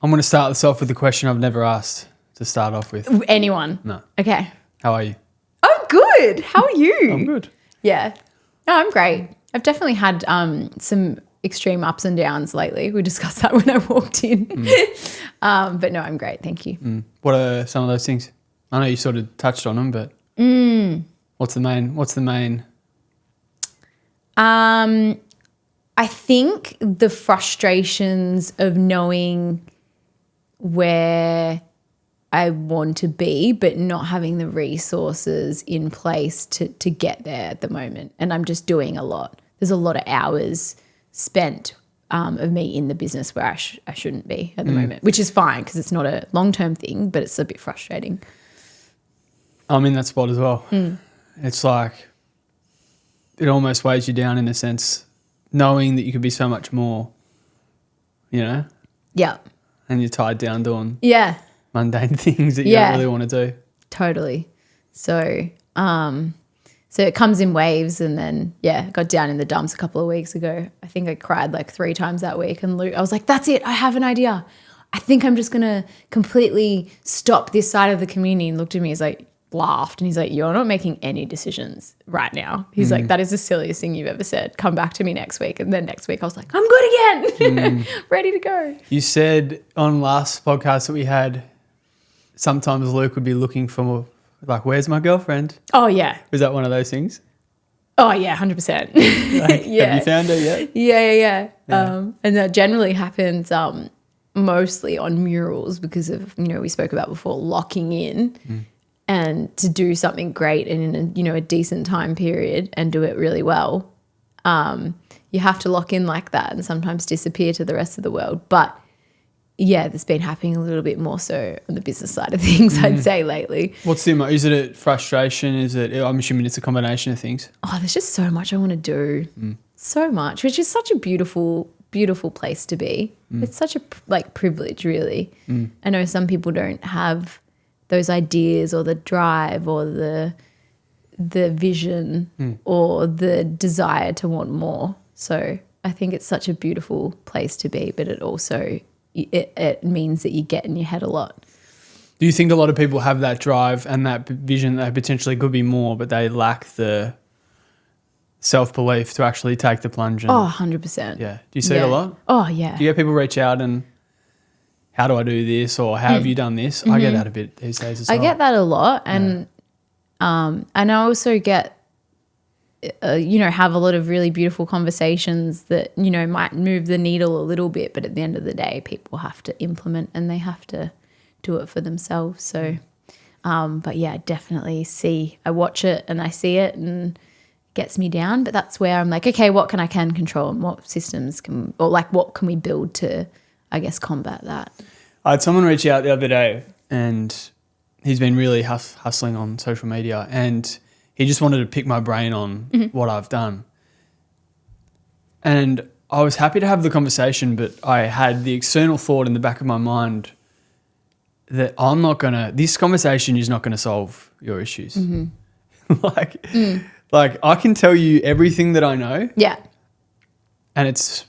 I'm going to start this off with a question I've never asked to start off with. Anyone? No. Okay. How are you? I'm good. How are you? I'm good. Yeah. No, I'm great. I've definitely had some extreme ups and downs lately. We discussed that when I walked in. But no, I'm great. Thank you. What are some of those things? I know you sort of touched on them, but what's the main? I think the frustrations of knowing where I want to be, but not having the resources in place to get there at the moment. And I'm just doing a lot. There's a lot of hours spent of me in the business where I shouldn't be at the moment, which is fine because it's not a long-term thing, but it's a bit frustrating. I'm in that spot as well. It's like it almost weighs you down in a sense, knowing that you could be so much more, you know? Yeah. And you're tied down doing mundane things that you don't really want to do. Totally. So it comes in waves, and then I got down in the dumps a couple of weeks ago. I think I cried like 3 times that week, and I was like, that's it, I have an idea. I think I'm just gonna completely stop this side of the community. And looked at me, he's like, laughed, and he's like, you're not making any decisions right now. He's like, that is the silliest thing you've ever said. Come back to me next week. And then next week I was like, I'm good again. Ready to go. You said on last podcast that we had, sometimes Luke would be looking for, like, where's my girlfriend? Oh, yeah. Is that one of those things? Oh, yeah, 100%. Like, have you found her yet? Yeah. And that generally happens mostly on murals because of, we spoke about before, locking in and to do something great and in a decent time period and do it really well. You have to lock in like that and sometimes disappear to the rest of the world. But yeah, that's been happening a little bit more so on the business side of things, I'd say, lately. What's the is it a frustration? I'm assuming it's a combination of things. Oh, there's just so much I want to do. So much, which is such a beautiful, beautiful place to be. It's such a privilege, really. I know some people don't have those ideas or the drive or the vision or the desire to want more. So I think it's such a beautiful place to be, but it also it means that you get in your head a lot. Do you think a lot of people have that drive and that vision that potentially could be more, but they lack the self-belief to actually take the plunge? 100%. Yeah. Do you see it a lot? Oh, yeah. Do you get people reach out and, how do I do this, or how have you done this? I get that a bit these days as well. I get that a lot, and I also get, have a lot of really beautiful conversations that, might move the needle a little bit, but at the end of the day, people have to implement and they have to do it for themselves. So, but yeah, definitely I watch it and I see it and it gets me down, but that's where I'm like, okay, what can I control and what systems what can we build to, I guess, combat that? I had someone reach out the other day and he's been really hustling on social media and he just wanted to pick my brain on what I've done. And I was happy to have the conversation, but I had the external thought in the back of my mind that this conversation is not going to solve your issues. Like I can tell you everything that I know. Yeah. And it's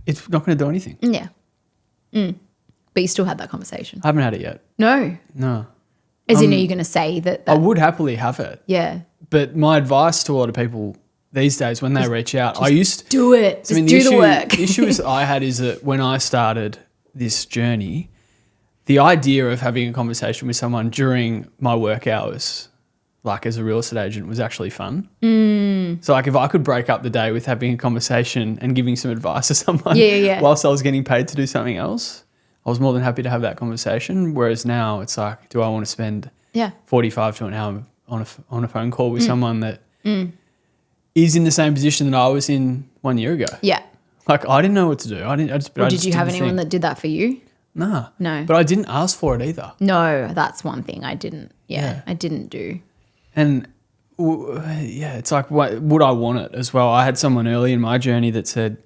not going to do anything. Yeah. But you still had that conversation. I haven't had it yet. No. As in, are you going to say that? I would happily have it. Yeah. But my advice to a lot of people these days when they reach out, I used to do it. Just do the work. The issue I had is that when I started this journey, the idea of having a conversation with someone during my work hours, like as a real estate agent, was actually fun. So like if I could break up the day with having a conversation and giving some advice to someone whilst I was getting paid to do something else, I was more than happy to have that conversation. Whereas now it's like, do I want to spend 45 to an hour on a phone call with someone that is in the same position that I was in 1 year ago? Yeah. Like I didn't know what to do. Did you have anyone that did that for you? Nah. No. But I didn't ask for it either. No, that's one thing I didn't. I didn't do. And it's like, would I want it as well? I had someone early in my journey that said,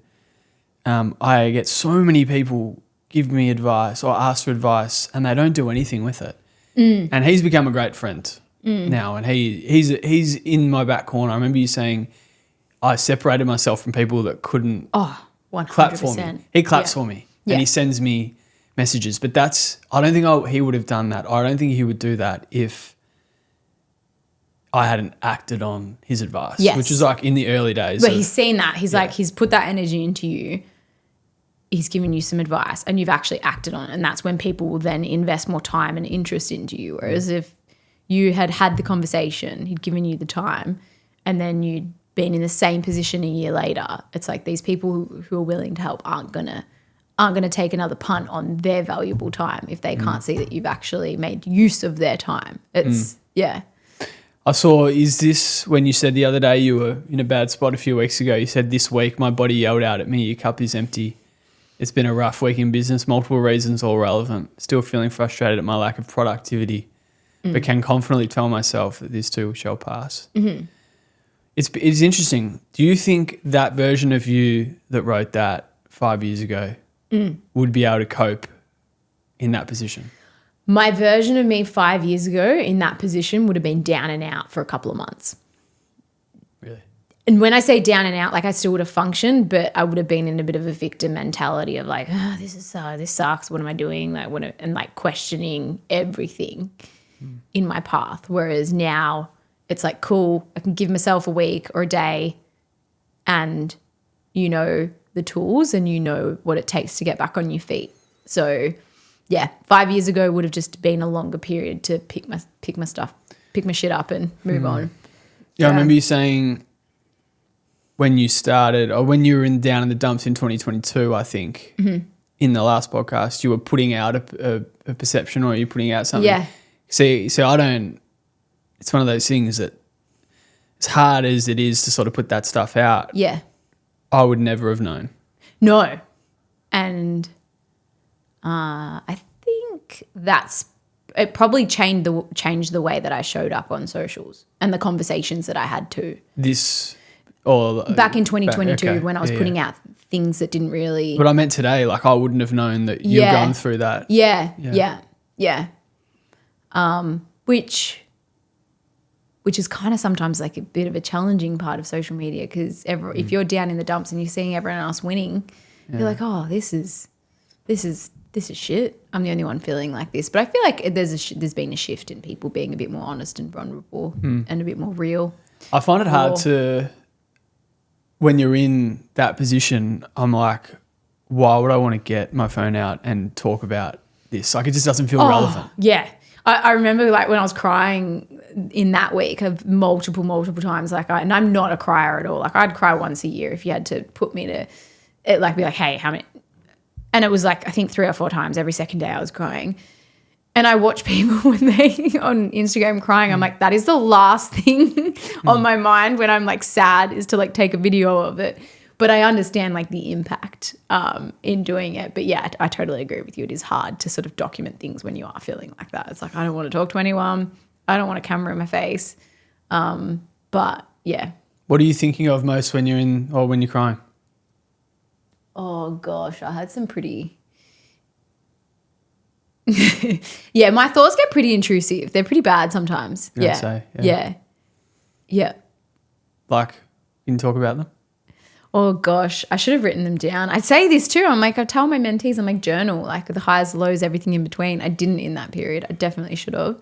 I get so many people give me advice or ask for advice and they don't do anything with it. And he's become a great friend now, and he's in my back corner. I remember you saying I separated myself from people that couldn't 100%. clap for me. He claps for me and he sends me messages. But I don't think he would have done that. I don't think he would do that if I hadn't acted on his advice, Yes. which is like in the early days. But he's seen that. He's like, he's put that energy into you. He's given you some advice and you've actually acted on it. And that's when people will then invest more time and interest into you. Whereas if you had the conversation, he'd given you the time, and then you'd been in the same position a year later, it's like these people who are willing to help aren't gonna take another punt on their valuable time if they can't see that you've actually made use of their time. It's I saw, is this when you said the other day you were in a bad spot a few weeks ago, you said this week my body yelled out at me, your cup is empty. It's been a rough week in business, multiple reasons, all relevant. Still feeling frustrated at my lack of productivity, but can confidently tell myself that this too shall pass. Mm-hmm. It's interesting. Do you think that version of you that wrote that 5 years ago would be able to cope in that position? My version of me 5 years ago in that position would have been down and out for a couple of months. Really? And when I say down and out, like I still would have functioned, but I would have been in a bit of a victim mentality of like, oh, this sucks. What am I doing? And like questioning everything in my path. Whereas now it's like, cool, I can give myself a week or a day and you know the tools and you know what it takes to get back on your feet. So yeah, 5 years ago would have just been a longer period to pick my shit up and move on. Yeah, I remember you saying when you started or when you were down in the dumps in 2022, I think, in the last podcast, you were putting out a perception or you're putting out something. Yeah. See, I don't, it's one of those things that as hard as it is to sort of put that stuff out, Yeah. I would never have known. No. And I think it probably changed the way that I showed up on socials and the conversations that I had too. Back in 2022 when I was putting out things that didn't really. But I meant today, like I wouldn't have known that you're going through that. Yeah. Which is kind of sometimes like a bit of a challenging part of social media because if you're down in the dumps and you're seeing everyone else winning, you're like, oh, this is shit. I'm the only one feeling like this. But I feel like there's been a shift in people being a bit more honest and vulnerable and a bit more real. I find it hard to, when you're in that position, I'm like, why would I want to get my phone out and talk about this? Like it just doesn't feel relevant. Yeah. I remember like when I was crying in that week of multiple times, and I'm not a crier at all. Like I'd cry once a year if you had to put me to it, like be like, hey, how many? And it was like, I think 3 or 4 times every second day I was crying. And I watch people when they on Instagram crying. I'm like, that is the last thing on my mind when I'm like sad is to like take a video of it. But I understand like the impact in doing it. But yeah, I totally agree with you. It is hard to sort of document things when you are feeling like that. It's like, I don't want to talk to anyone. I don't want a camera in my face. But yeah. What are you thinking of most when you're crying? Oh gosh, I had some pretty. Yeah, my thoughts get pretty intrusive. They're pretty bad sometimes. Yeah. Like, you can talk about them? Oh gosh, I should have written them down. I say this too. I'm like, I tell my mentees, I'm like, journal, like the highs, the lows, everything in between. I didn't in that period. I definitely should have.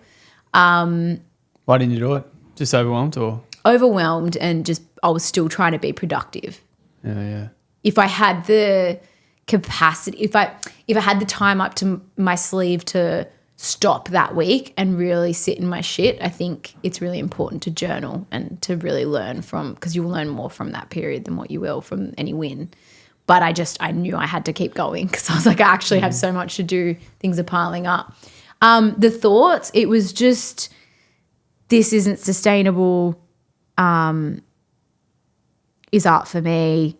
Why didn't you do it? Just overwhelmed or? Overwhelmed and just I was still trying to be productive. Yeah. If I had the capacity, if I had the time up to my sleeve to stop that week and really sit in my shit, I think it's really important to journal and to really learn from, because you'll learn more from that period than what you will from any win. But I knew I had to keep going because I was like, I actually have so much to do. Things are piling up. The thoughts, it was just, this isn't sustainable, is art for me.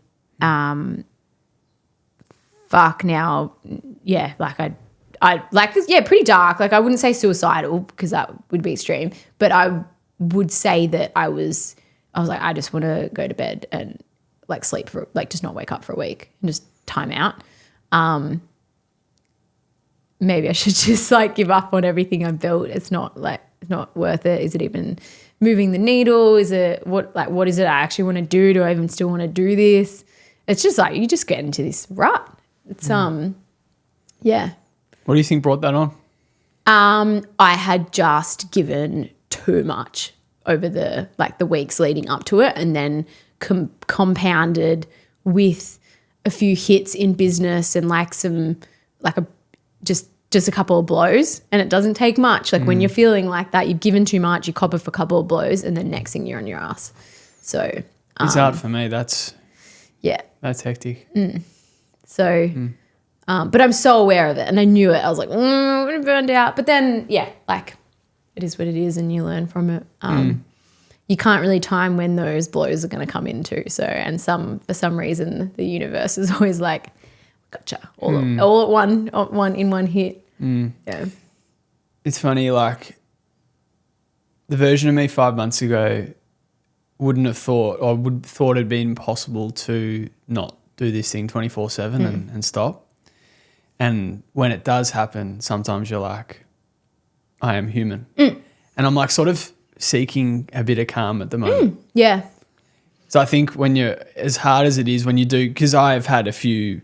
Fuck now. Yeah. Like pretty dark. Like I wouldn't say suicidal because that would be extreme, but I would say that I was like, I just want to go to bed and like sleep for like, just not wake up for a week and just time out. Maybe I should just like give up on everything I've built. It's not worth it. Is it even moving the needle? Is it what is it I actually want to do? Do I even still want to do this? It's just like, you just get into this rut. It's, yeah. What do you think brought that on? I had just given too much over the weeks leading up to it, and then compounded with a few hits in business and just a couple of blows. And it doesn't take much. Like when you're feeling like that, you've given too much, you cop it for a couple of blows, and then next thing you're on your ass. So it's hard for me. That's hectic. So, but I'm so aware of it, and I knew it. I was like, I'm going to burn out. But then, it is what it is, and you learn from it. You can't really time when those blows are going to come in too. So, and for some reason, the universe is always like, gotcha, all at one hit. Yeah. It's funny, like the version of me 5 months ago wouldn't have thought, or would thought it'd been impossible to not do this thing 24/7 and stop. And when it does happen, sometimes you're like, I am human. And I'm like sort of seeking a bit of calm at the moment. Yeah. So I think when you're, as hard as it is when you do, because I've had a few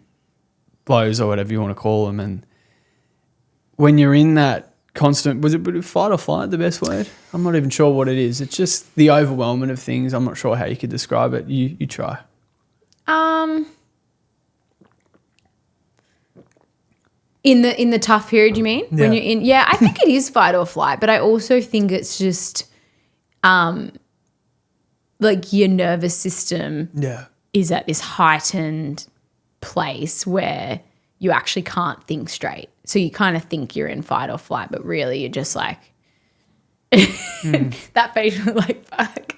blows or whatever you want to call them, and when you're in that constant, was it fight or flight the best word? I'm not even sure what it is. It's just the overwhelming of things. I'm not sure how you could describe it. You try. In the tough period, you mean? Yeah. When you're in, I think it is fight or flight, but I also think it's just like your nervous system is at this heightened place where you actually can't think straight. So you kind of think you're in fight or flight, but really you're just like that facial like fuck.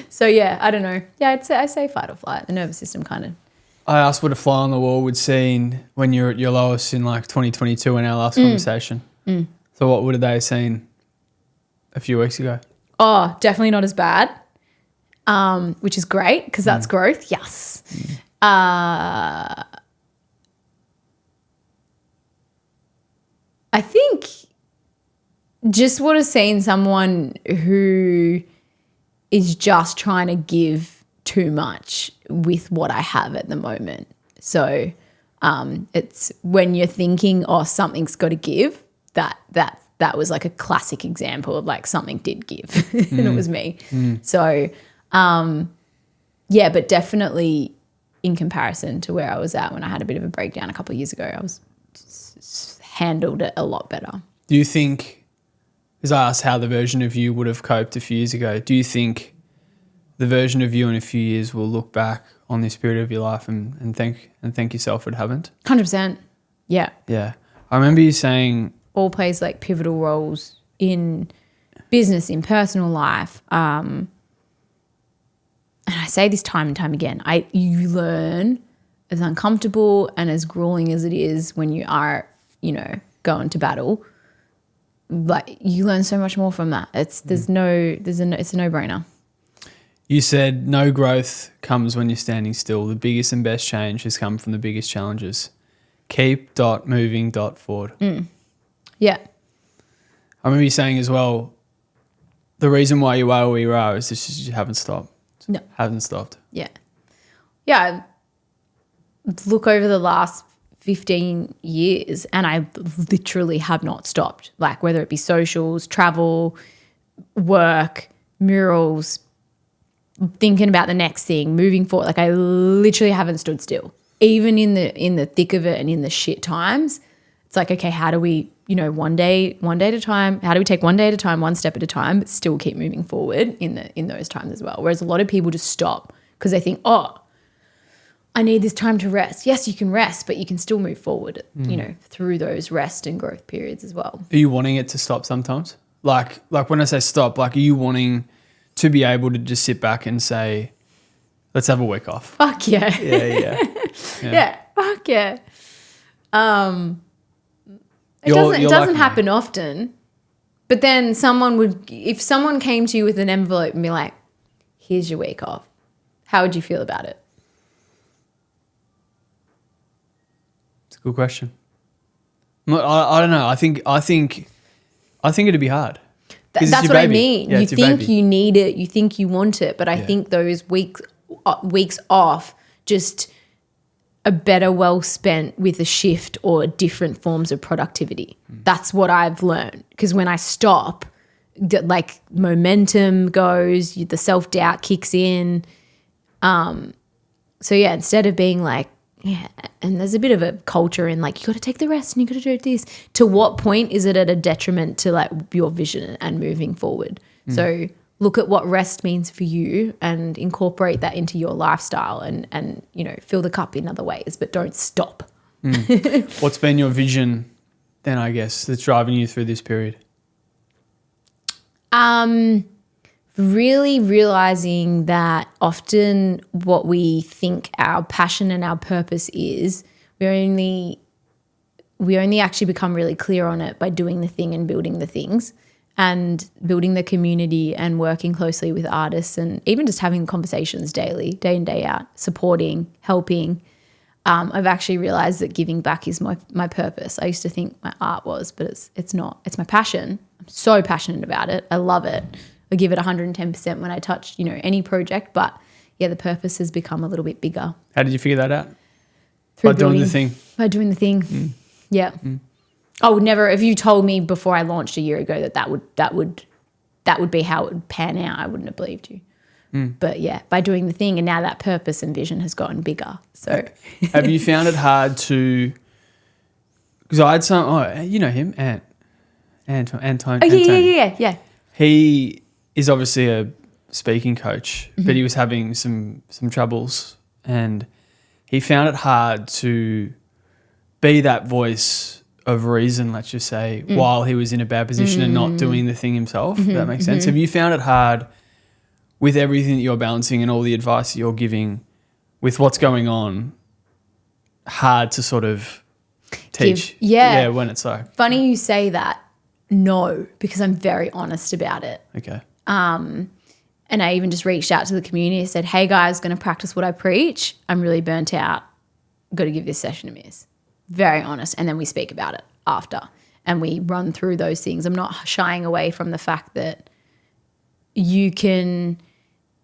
So I don't know. Yeah, I say fight or flight. The nervous system kind of. I asked what a fly on the wall would seen when you're at your lowest in like 2022 in our last conversation. So what would have they seen a few weeks ago? Oh, definitely not as bad, which is great because that's growth. Yes. I think just would have seen someone who is just trying to give too much with what I have at the moment. So it's when you're thinking, oh, something's got to give, that was like a classic example of like something did give and it was me. So, but definitely in comparison to where I was at when I had a bit of a breakdown a couple of years ago, I was handled it a lot better. Do you think, because I asked how the version of you would have coped a few years ago, do you think the version of you in a few years will look back on this period of your life and thank yourself it haven't? 100%. Yeah. Yeah. I remember you saying... all plays like pivotal roles in business, in personal life. And I say this time and time again, you learn as uncomfortable and as grueling as it is when you are, going to battle. Like you learn so much more from that. It's a no-brainer. You said no growth comes when you're standing still. The biggest and best change has come from the biggest challenges. Keep moving forward. Yeah. I remember you saying as well, the reason why you are where you are is just you haven't stopped. No. Haven't stopped. Yeah. Yeah. Look over the last 15 years and I literally have not stopped. Like whether it be socials, travel, work, murals, thinking about the next thing, moving forward. Like I literally haven't stood still. Even in the thick of it and in the shit times, it's like, okay, how do we, one day at a time, how do we take one day at a time, one step at a time, but still keep moving forward in those times as well. Whereas a lot of people just stop because they think, oh, I need this time to rest. Yes, you can rest, but you can still move forward, through those rest and growth periods as well. Are you wanting it to stop sometimes? Like when I say stop, like are you wanting to be able to just sit back and say, let's have a week off? Fuck yeah. Yeah. Yeah, fuck yeah. It doesn't happen often, but then if someone came to you with an envelope and be like, here's your week off, how would you feel about it? It's a good question. I don't know. I think it'd be hard. That's what I mean. Yeah, you think you need it, you think you want it, but I think those weeks off just better well spent with a shift or different forms of productivity. That's what I've learned. Because when I stop, like momentum goes, the self-doubt kicks in. So yeah, instead of being like, yeah, and there's a bit of a culture in like, you got to take the rest and you got to do this. To what point is it at a detriment to like your vision and moving forward? So look at what rest means for you and incorporate that into your lifestyle and you know, fill the cup in other ways, but don't stop. What's been your vision then, I guess, that's driving you through this period? Really realizing that often what we think our passion and our purpose is, we only actually become really clear on it by doing the thing and building the things and building the community and working closely with artists and even just having conversations daily, day in, day out, supporting, helping. I've actually realized that giving back is my purpose. I used to think my art was, but it's not. It's my passion. I'm so passionate about it. I love it. I give it 110% when I touch, you know, any project. But yeah, the purpose has become a little bit bigger. How did you figure that out? By doing the thing. By doing the thing. Yeah. I would never, if you told me before I launched a year ago that would be how it would pan out, I wouldn't have believed you. But yeah, by doing the thing, and now that purpose and vision has gotten bigger. So have you found it hard to, because I had you know him, Anton. Oh yeah. He is obviously a speaking coach, but he was having some troubles, and he found it hard to be that voice of reason, let's just say, while he was in a bad position and not doing the thing himself. If that makes sense. Have you found it hard with everything that you're balancing and all the advice that you're giving with what's going on, hard to sort of teach? Yeah, when it's so. Funny you say that. No, because I'm very honest about it. Okay. And I even just reached out to the community and said, hey guys, going to practice what I preach. I'm really burnt out. Got to give this session a miss. Very honest. And then we speak about it after and we run through those things. I'm not shying away from the fact that you can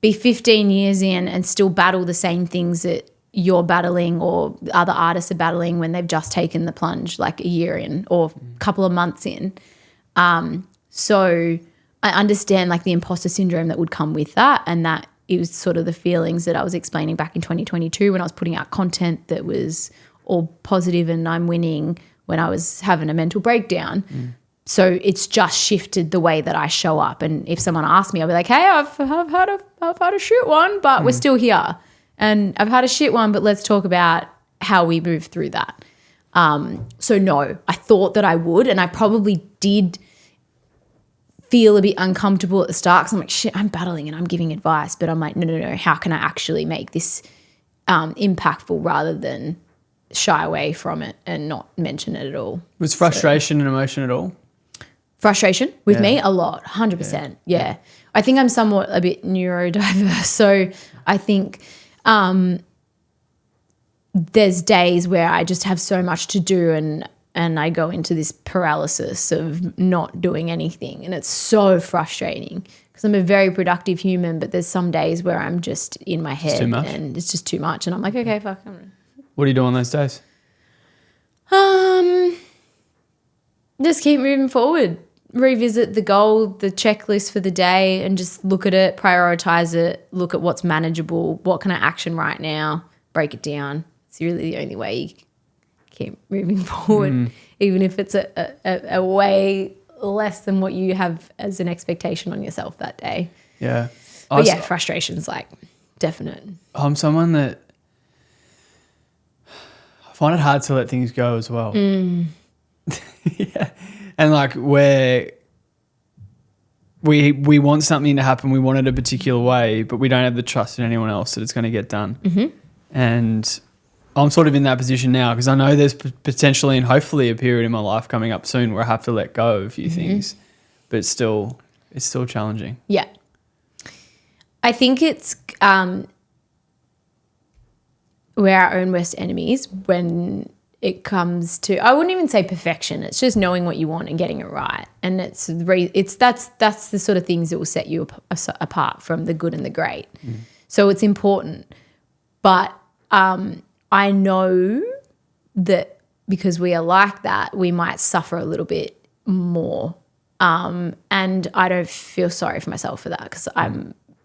be 15 years in and still battle the same things that you're battling or other artists are battling when they've just taken the plunge like a year in or a couple of months in. So I understand like the imposter syndrome that would come with that, and that it was sort of the feelings that I was explaining back in 2022 when I was putting out content that was all positive and I'm winning when I was having a mental breakdown. So it's just shifted the way that I show up. And if someone asks me, I'll be like, hey, I've had a shit one, but we're still here. And I've had a shit one, but let's talk about how we move through that. So no, I thought that I would, and I probably did feel a bit uncomfortable at the start because I'm like, shit, I'm battling and I'm giving advice. But I'm like, no, how can I actually make this impactful rather than shy away from it and not mention it at all? Was frustration and emotion at all? Frustration with me? A lot, 100%. Yeah. I think I'm somewhat a bit neurodiverse. So I think there's days where I just have so much to do and I go into this paralysis of not doing anything. And it's so frustrating because I'm a very productive human, but there's some days where I'm just in my head and it's just too much. And I'm like, okay, fuck. What do you do on those days? Just keep moving forward. Revisit the goal, the checklist for the day, and just look at it, prioritize it, look at what's manageable, what can I action right now, break it down. It's really the only way you keep moving forward, even if it's a way less than what you have as an expectation on yourself that day. Yeah. But yeah, frustration's like definite. I'm someone that I find it hard to let things go as well. Yeah. And like where we want something to happen, we want it a particular way, but we don't have the trust in anyone else that it's going to get done. And I'm sort of in that position now because I know there's potentially and hopefully a period in my life coming up soon where I have to let go of a few things, but it's still challenging. Yeah. I think it's we're our own worst enemies when it comes to, I wouldn't even say perfection. It's just knowing what you want and getting it right. And that's the sort of things that will set you apart from the good and the great. So it's important. But I know that because we are like that, we might suffer a little bit more. And I don't feel sorry for myself for that because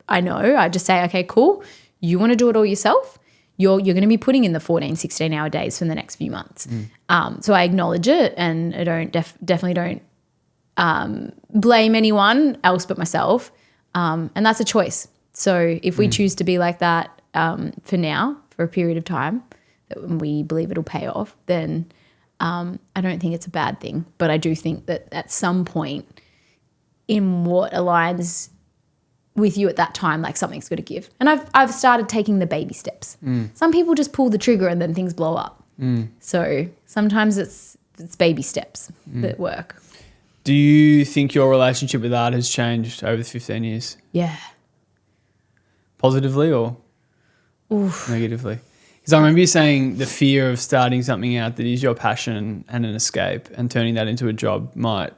I know, I just say, okay, cool. You want to do it all yourself. You're going to be putting in the 14, 16-hour days for the next few months. So I acknowledge it, and I don't definitely don't blame anyone else but myself. And that's a choice. So if we choose to be like that for now, for a period of time, that we believe it'll pay off, then I don't think it's a bad thing. But I do think that at some point in what aligns with you at that time, like something's got to give. And I've started taking the baby steps. Some people just pull the trigger and then things blow up. So sometimes it's baby steps that work. Do you think your relationship with art has changed over the 15 years? Yeah. Positively or negatively? Because I remember you saying the fear of starting something out that is your passion and an escape and turning that into a job might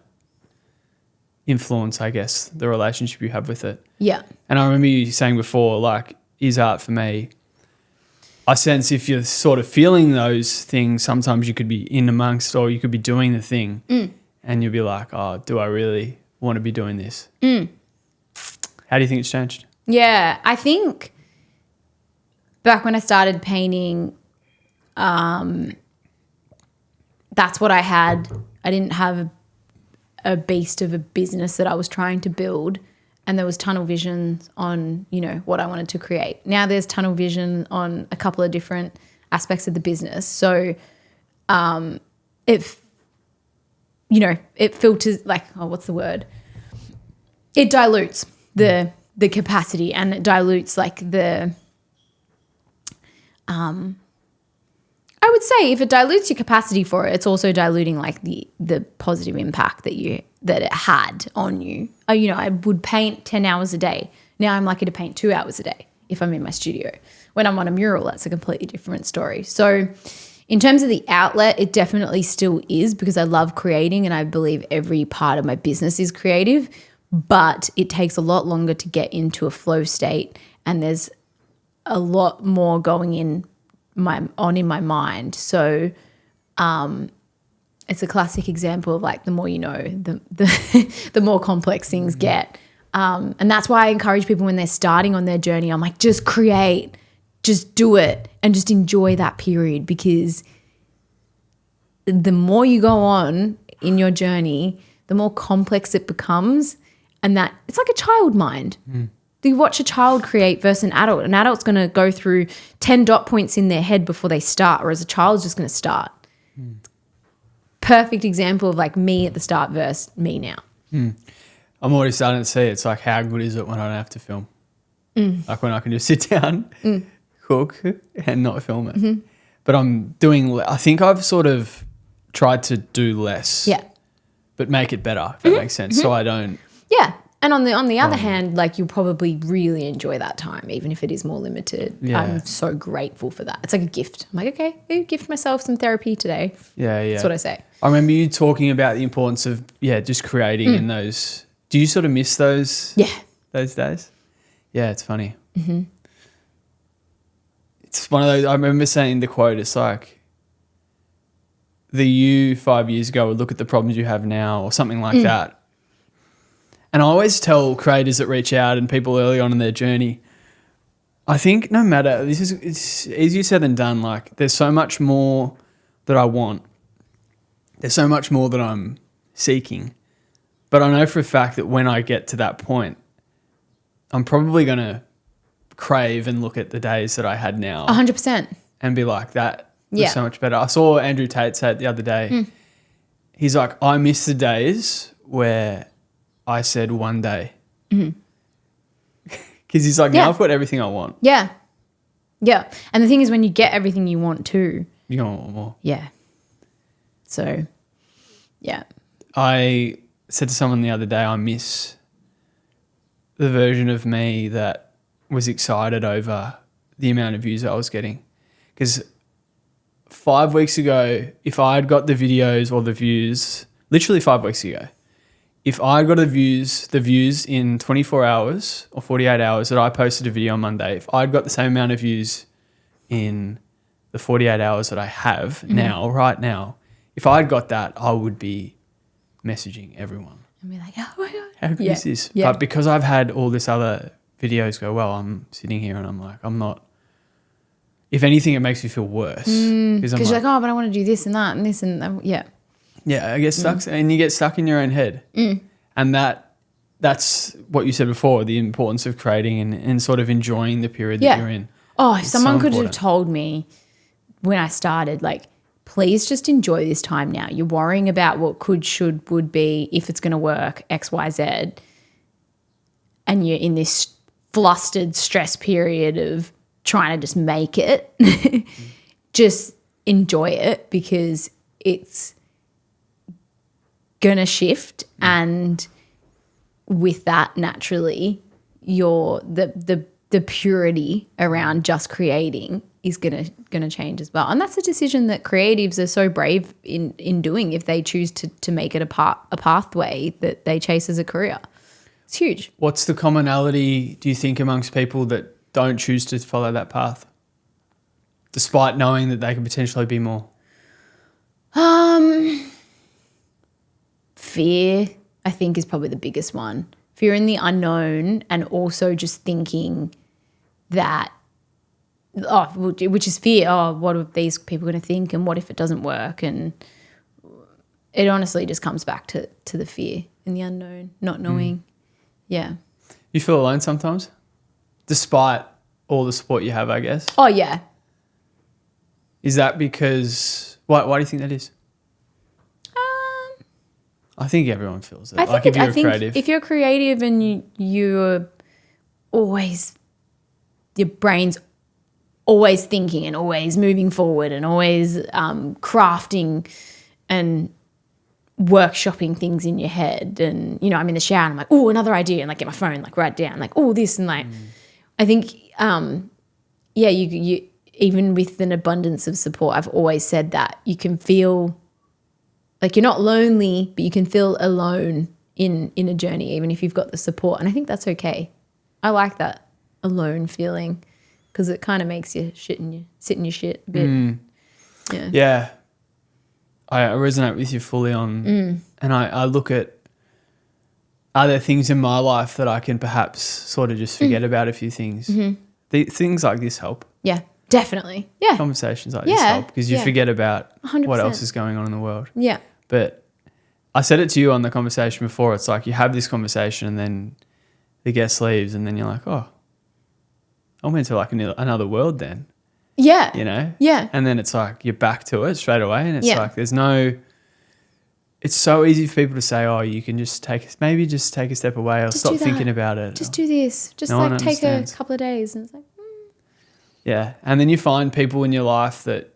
influence, I guess, the relationship you have with it. Yeah. And I remember you saying before, like, is art for me? I sense if you're sort of feeling those things, sometimes you could be in amongst or you could be doing the thing and you'll be like, oh, do I really want to be doing this? How do you think it's changed? Yeah, I think back when I started painting, that's what I had. I didn't have a beast of a business that I was trying to build, and there was tunnel vision on, you know, what I wanted to create. Now there's tunnel vision on a couple of different aspects of the business. So it filters, like, what's the word? It dilutes the capacity, and it dilutes like the I would say if it dilutes your capacity for it, it's also diluting like the positive impact that it had on you. I would paint 10 hours a day. Now I'm lucky to paint 2 hours a day if I'm in my studio. When I'm on a mural, that's a completely different story. So in terms of the outlet, it definitely still is because I love creating and I believe every part of my business is creative, but it takes a lot longer to get into a flow state, and there's a lot more going in my mind. So it's a classic example of like the more you know, the more complex things get. And that's why I encourage people when they're starting on their journey, I'm like, just create, just do it, and just enjoy that period, because the more you go on in your journey, the more complex it becomes, and that it's like a child mind. You watch a child create versus an adult. An adult's going to go through 10 dot points in their head before they start, whereas a child's just going to start. Perfect example of like me at the start versus me now. I'm already starting to see it's like, how good is it when I don't have to film? Like when I can just sit down, cook and not film it. But I think I've sort of tried to do less. Yeah. But make it better, if that makes sense. So I don't. Yeah. And on the other hand, like you'll probably really enjoy that time, even if it is more limited. Yeah. I'm so grateful for that. It's like a gift. I'm like, okay, I gift myself some therapy today. Yeah. That's what I say. I remember you talking about the importance of, just creating in those. Do you sort of miss those? Yeah. Those days? Yeah, it's funny. It's one of those, I remember saying the quote, it's like, the you 5 years ago would look at the problems you have now or something like that. And I always tell creators that reach out and people early on in their journey, I think no matter, it's easier said than done. Like there's so much more that I want. There's so much more that I'm seeking. But I know for a fact that when I get to that point, I'm probably going to crave and look at the days that I had now. 100%. And be like, that was so much better. I saw Andrew Tate say it the other day. He's like, I miss the days where I said one day. Because he's like, now I've got everything I want. Yeah. Yeah. And the thing is, when you get everything you want too. You're going to want more. Yeah. So, yeah. I said to someone the other day, I miss the version of me that was excited over the amount of views I was getting. Because 5 weeks ago, if I had got the videos or the views, literally 5 weeks ago, if I got the views in 24 hours or 48 hours that I posted a video on Monday, if I'd got the same amount of views in the 48 hours that I have now, right now, if I had got that, I would be messaging everyone. And be like, oh my God. How good is this? Yeah. But because I've had all this other videos go well, I'm sitting here and I'm like, I'm not. If anything, it makes me feel worse. Because you're like, oh, but I want to do this and that and this and that. Yeah. Yeah, I get stuck and you get stuck in your own head. And that's what you said before, the importance of creating and sort of enjoying the period that you're in. Oh, if someone could have important. told me when I started, like, please just enjoy this time now. You're worrying about what could, should, would be, if it's going to work, X, Y, Z. And you're in this flustered stress period of trying to just make it. Just enjoy it because it's going to shift. And with that, naturally, the purity around just creating is gonna change as well. And that's a decision that creatives are so brave in doing if they choose to make it a pathway that they chase as a career. It's huge. What's the commonality, do you think, amongst people that don't choose to follow that path, despite knowing that they could potentially be more? Fear, I think, is probably the biggest one. Fear in the unknown, and also just thinking that, which is fear. Oh, what are these people going to think, and what if it doesn't work? And it honestly just comes back to the fear and the unknown, not knowing. Yeah. You feel alone sometimes, despite all the support you have, I guess. Oh yeah. Is that because why do you think that is? I think everyone feels it. Like if you're creative. If you're creative and you're always, your brain's always thinking and always moving forward and always crafting and workshopping things in your head. And, you know, I'm in the shower and I'm like, oh, another idea, and like get my phone, like write down, like, oh, this, and like, I think, you even with an abundance of support, I've always said that you can feel like you're not lonely, but you can feel alone in a journey, even if you've got the support. And I think that's okay. I like that alone feeling because it kind of makes you sit in your shit a bit. Yeah. Yeah. I resonate with you fully on, and I look at, are there things in my life that I can perhaps sort of just forget about a few things? Things like this help. Yeah, definitely. Yeah. Conversations like this help because you forget about 100%. What else is going on in the world. Yeah. But I said it to you on the conversation before. It's like you have this conversation and then the guest leaves and then you're like, oh, I went to like another world then. Yeah. You know? Yeah. And then it's like you're back to it straight away and it's like there's no – it's so easy for people to say, oh, you can just take a step away or stop thinking about it. Just do this. Just No like take a couple of days. And it's like, Yeah. And then you find people in your life that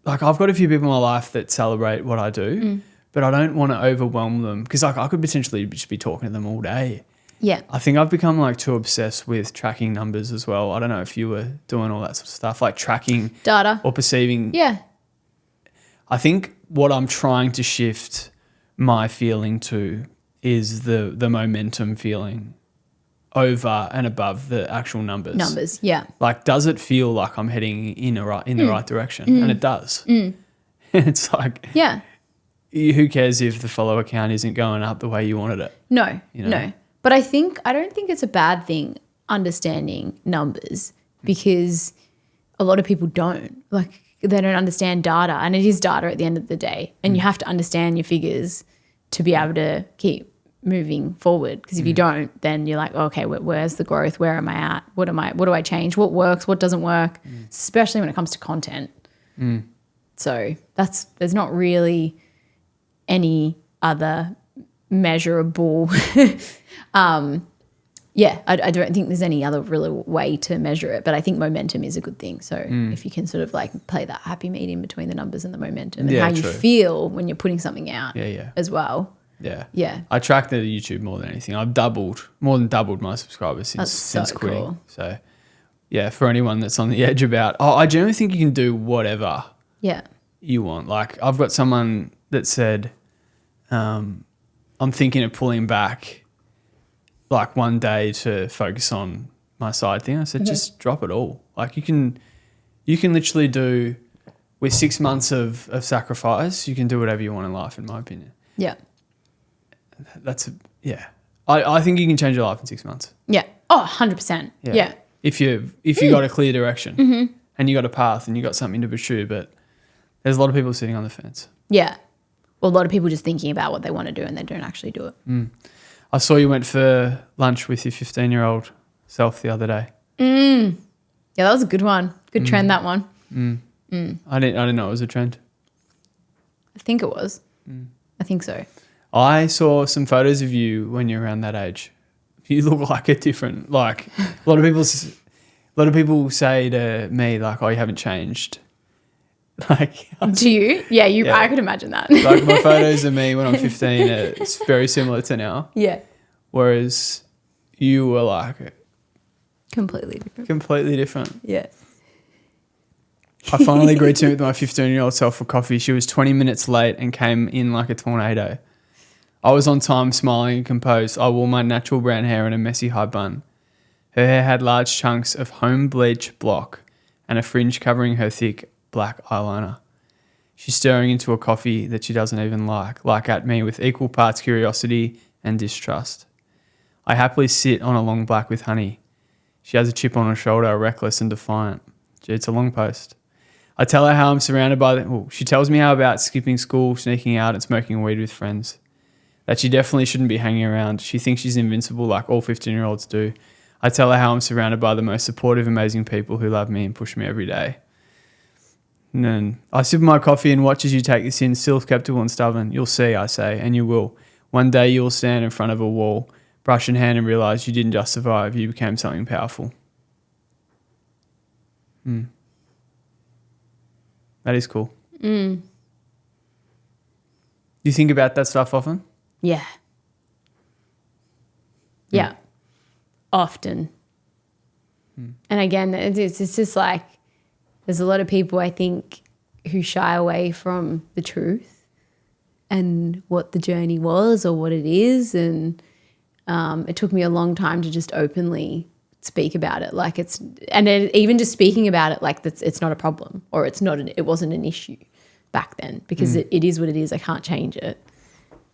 like I've got a few people in my life that celebrate what I do, but I don't want to overwhelm them because like I could potentially just be talking to them all day. yeah. I think I've become like too obsessed with tracking numbers as well. I don't know if you were doing all that sort of stuff, like tracking Data. or perceiving. Yeah. I think what I'm trying to shift my feeling to is the momentum feeling over and above the actual numbers. Numbers. Yeah. Like, does it feel like I'm heading in the right direction? And it does. And it's like, Yeah. who cares if the follower count isn't going up the way you wanted it? No, You know? no. But I don't think it's a bad thing understanding numbers because a lot of people don't. Like, they don't understand data, and it is data at the end of the day. And you have to understand your figures to be able to keep moving forward. Because if you don't, then you're like, okay, where's the growth? Where am I at? What do I change? What works? What doesn't work? Especially when it comes to content. So there's not really any other measurable I don't think there's any other really way to measure it, but I think momentum is a good thing. So if you can sort of like play that happy medium between the numbers and the momentum and how you feel when you're putting something out as well. Yeah. I track the YouTube more than anything. I've more than doubled my subscribers since quitting. Cool. So yeah, for anyone that's on the edge about, I generally think you can do whatever you want. Like I've got someone that said, I'm thinking of pulling back like one day to focus on my side thing. I said, just drop it all. Like you can literally do with 6 months of sacrifice, you can do whatever you want in life, in my opinion. Yeah. I think you can change your life in 6 months. Yeah. Oh, 100%. Yeah. If you got a clear direction and you got a path and you got something to pursue, but there's a lot of people sitting on the fence. Yeah. Well, a lot of people just thinking about what they want to do and they don't actually do it. I saw you went for lunch with your 15-year-old self the other day. Yeah, that was a good one. Good trend, that one. I didn't know it was a trend. I think it was. I think so. I saw some photos of you when you're around that age. You look like a different, like a lot of people say to me like, "Oh, you haven't changed." Like, do you? Yeah, I could imagine that. Like my photos of me when I'm 15, it's very similar to now. Yeah. Whereas you were like completely different. Yeah. I finally agreed to meet with my 15-year-old self for coffee. She was 20 minutes late and came in like a tornado. I was on time, smiling and composed. I wore my natural brown hair in a messy high bun. Her hair had large chunks of home bleach block and a fringe covering her thick black eyeliner. She's staring into a coffee that she doesn't even like at me with equal parts curiosity and distrust. I happily sit on a long black with honey. She has a chip on her shoulder, reckless and defiant. Gee, it's a long post. I tell her how I'm surrounded by she tells me how about skipping school, sneaking out and smoking weed with friends. That she definitely shouldn't be hanging around. She thinks she's invincible like all 15-year-olds do. I tell her how I'm surrounded by the most supportive, amazing people who love me and push me every day. And then I sip my coffee and watch as you take this in, still skeptical and stubborn. You'll see, I say, and you will. One day you will stand in front of a wall, brush in hand and realise you didn't just survive, you became something powerful. That is cool. You think about that stuff often? Yeah. Yeah. Often. And again, it's just like there's a lot of people, I think, who shy away from the truth and what the journey was or what it is. And it took me a long time to just openly speak about it. Like even just speaking about it, like it's not a problem or it wasn't an issue back then because it is what it is. I can't change it.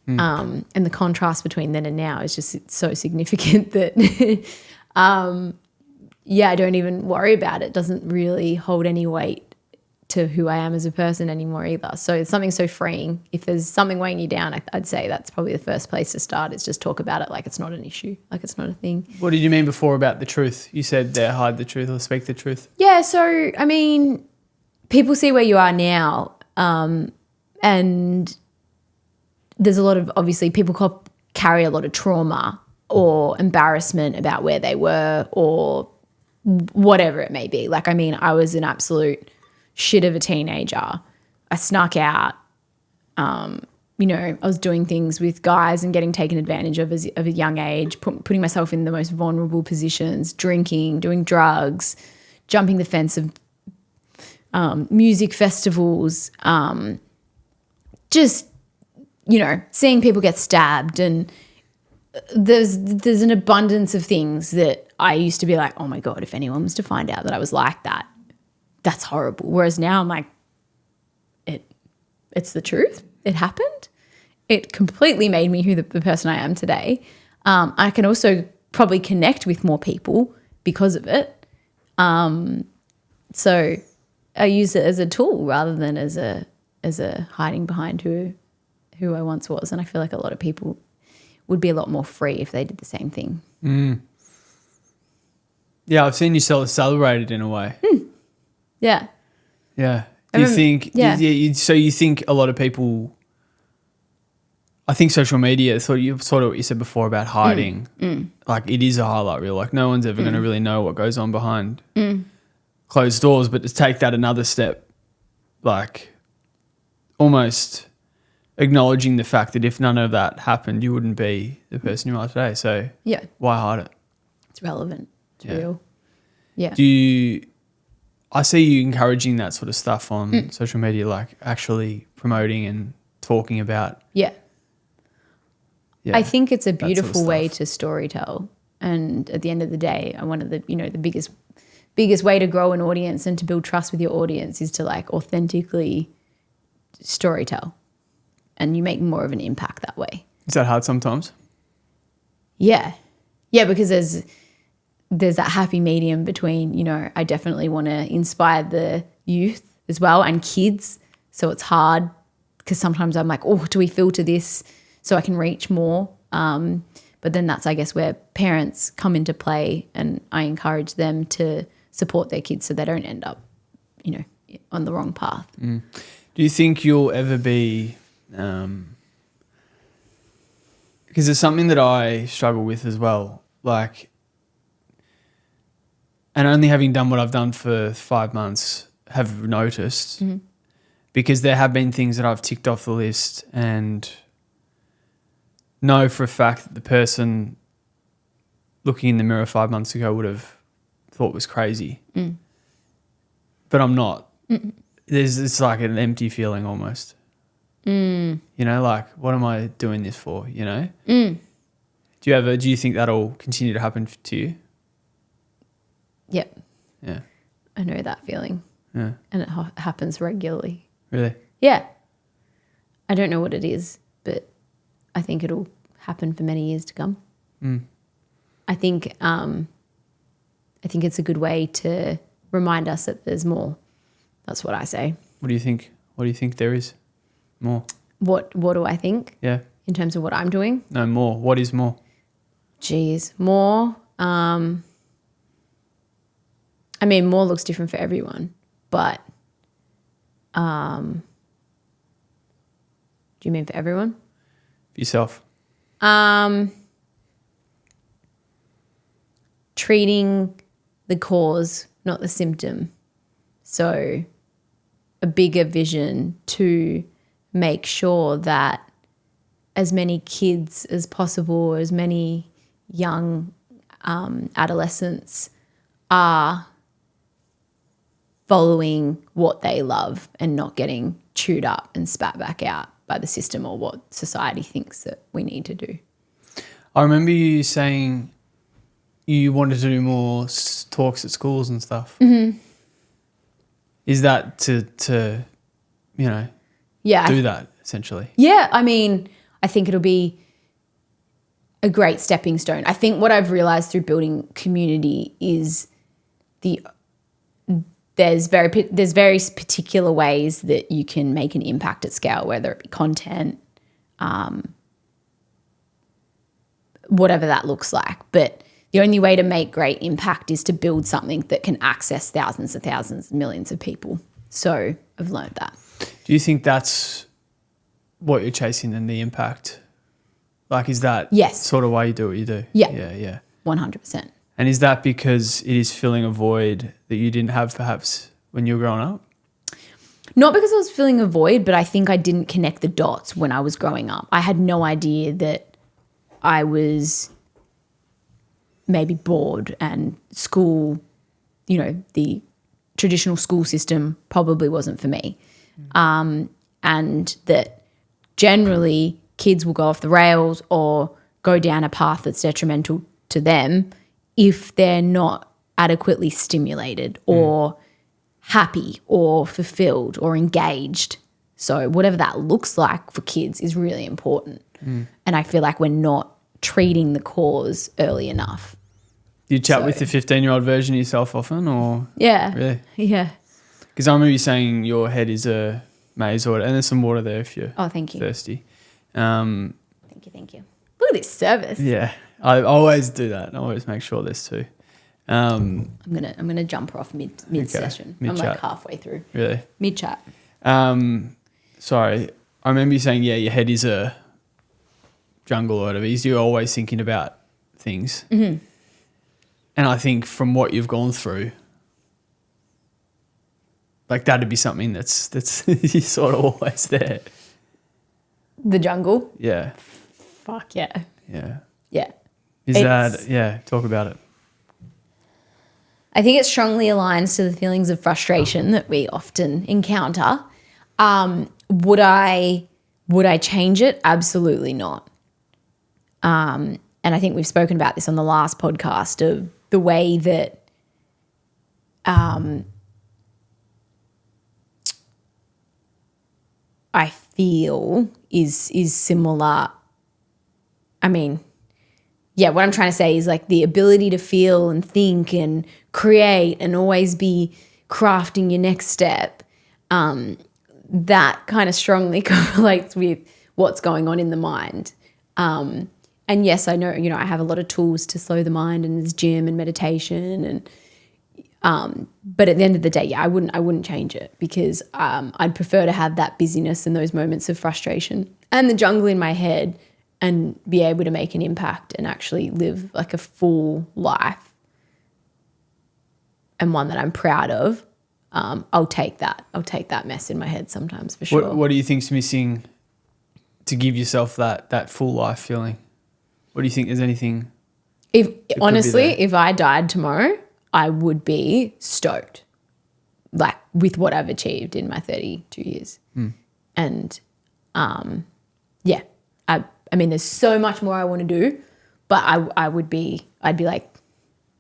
And the contrast between then and now is just so significant that, I don't even worry about it. It doesn't really hold any weight to who I am as a person anymore either. So it's something so freeing. If there's something weighing you down, I'd say that's probably the first place to start is just talk about it like it's not an issue, like it's not a thing. What did you mean before about the truth? You said there, hide the truth or speak the truth. Yeah, so, I mean, people see where you are now and there's a lot of, obviously, people carry a lot of trauma or embarrassment about where they were or whatever it may be. Like, I mean, I was an absolute shit of a teenager. I snuck out. I was doing things with guys and getting taken advantage of at a young age, putting myself in the most vulnerable positions, drinking, doing drugs, jumping the fence of music festivals, seeing people get stabbed, and there's an abundance of things that I used to be like, oh my God, if anyone was to find out that I was like that, that's horrible. Whereas now I'm like, it's the truth. It happened. It completely made me who the person I am today. I can also probably connect with more people because of it. So I use it as a tool rather than as a hiding behind who I once was. And I feel like a lot of people would be a lot more free if they did the same thing. Yeah, I've seen you celebrated in a way. Yeah. Yeah. Do you think? Yeah. So you think a lot of people? I think social media. Sort of what you said before about hiding. Like it is a highlight reel. Like no one's ever going to really know what goes on behind closed doors. But to take that another step, like almost acknowledging the fact that if none of that happened, you wouldn't be the person you are today. So yeah, why hide it? It's relevant. It's real. Yeah. I see you encouraging that sort of stuff on social media, like actually promoting and talking about. Yeah. Yeah, I think it's a beautiful sort of way to storytell. And at the end of the day, one of the, the biggest way to grow an audience and to build trust with your audience is to like authentically storytell, and you make more of an impact that way. Is that hard sometimes? Yeah, because there's that happy medium between, I definitely want to inspire the youth as well and kids. So it's hard because sometimes I'm like, oh, do we filter this so I can reach more? But then that's, I guess, where parents come into play, and I encourage them to support their kids so they don't end up, on the wrong path. Do you think you'll ever be, because it's something that I struggle with as well, like, and only having done what I've done for 5 months have noticed, because there have been things that I've ticked off the list and know for a fact that the person looking in the mirror 5 months ago would have thought was crazy. But I'm not. It's like an empty feeling almost. Like, what am I doing this for, Do you think that'll continue to happen to you? Yep. Yeah. I know that feeling. Yeah. And it happens regularly. Really? Yeah. I don't know what it is, but I think it'll happen for many years to come. I think it's a good way to remind us that there's more. That's what I say. What do you think? What do you think there is more? What do I think? Yeah. In terms of what I'm doing? No, more. What is more? Geez, more. More looks different for everyone, but do you mean for everyone? For yourself. Treating the cause, not the symptom. So a bigger vision to make sure that as many kids as possible, as many young adolescents are following what they love and not getting chewed up and spat back out by the system or what society thinks that we need to do. I remember you saying you wanted to do more talks at schools and stuff. Is that to do that essentially? Yeah, I think it'll be a great stepping stone. I think what I've realized through building community is there's very particular ways that you can make an impact at scale, whether it be content, whatever that looks like. But the only way to make great impact is to build something that can access thousands, millions of people. So I've learned that. Do you think that's what you're chasing in the impact? Like, is that sort of why you do what you do? Yeah. Yeah. 100%. And is that because it is filling a void that you didn't have perhaps when you were growing up? Not because I was filling a void, but I think I didn't connect the dots when I was growing up. I had no idea that I was maybe bored and school, the traditional school system probably wasn't for me. And that generally kids will go off the rails or go down a path that's detrimental to them if they're not adequately stimulated or happy or fulfilled or engaged. So whatever that looks like for kids is really important. And I feel like we're not treating the cause early enough. You chat with the 15-year-old version of yourself often, or? Yeah. Really? Yeah. Because I remember you saying your head is a maze, and there's some water there if you're thank you. thirsty. Thank you. Look at this service. Yeah. I always do that. I always make sure there's two. I'm gonna jump her off mid session. I'm like halfway through. Really? Mid chat. Sorry. I remember you saying, your head is a jungle or whatever. You're always thinking about things. And I think from what you've gone through, like that'd be something that's sort of always there. The jungle? Yeah. Fuck yeah. Yeah. Yeah. Talk about it. I think it strongly aligns to the feelings of frustration that we often encounter. Would I change it? Absolutely not. And and I think we've spoken about this on the last podcast, of the way that I feel is similar. I mean, yeah, what I'm trying to say is like the ability to feel and think and create and always be crafting your next step, that kind of strongly correlates with what's going on in the mind. And yes, I know, I have a lot of tools to slow the mind, and there's gym and meditation, and but at the end of the day, yeah, I wouldn't change it, because I'd prefer to have that busyness and those moments of frustration and the jungle in my head, and be able to make an impact and actually live like a full life, and one that I'm proud of. I'll take that mess in my head sometimes, for sure. What do you think's missing to give yourself that full life feeling? What do you think? Is anything? If I died tomorrow, I would be stoked, like, with what I've achieved in my 32 years. And yeah, I mean, there's so much more I want to do, but I'd be like,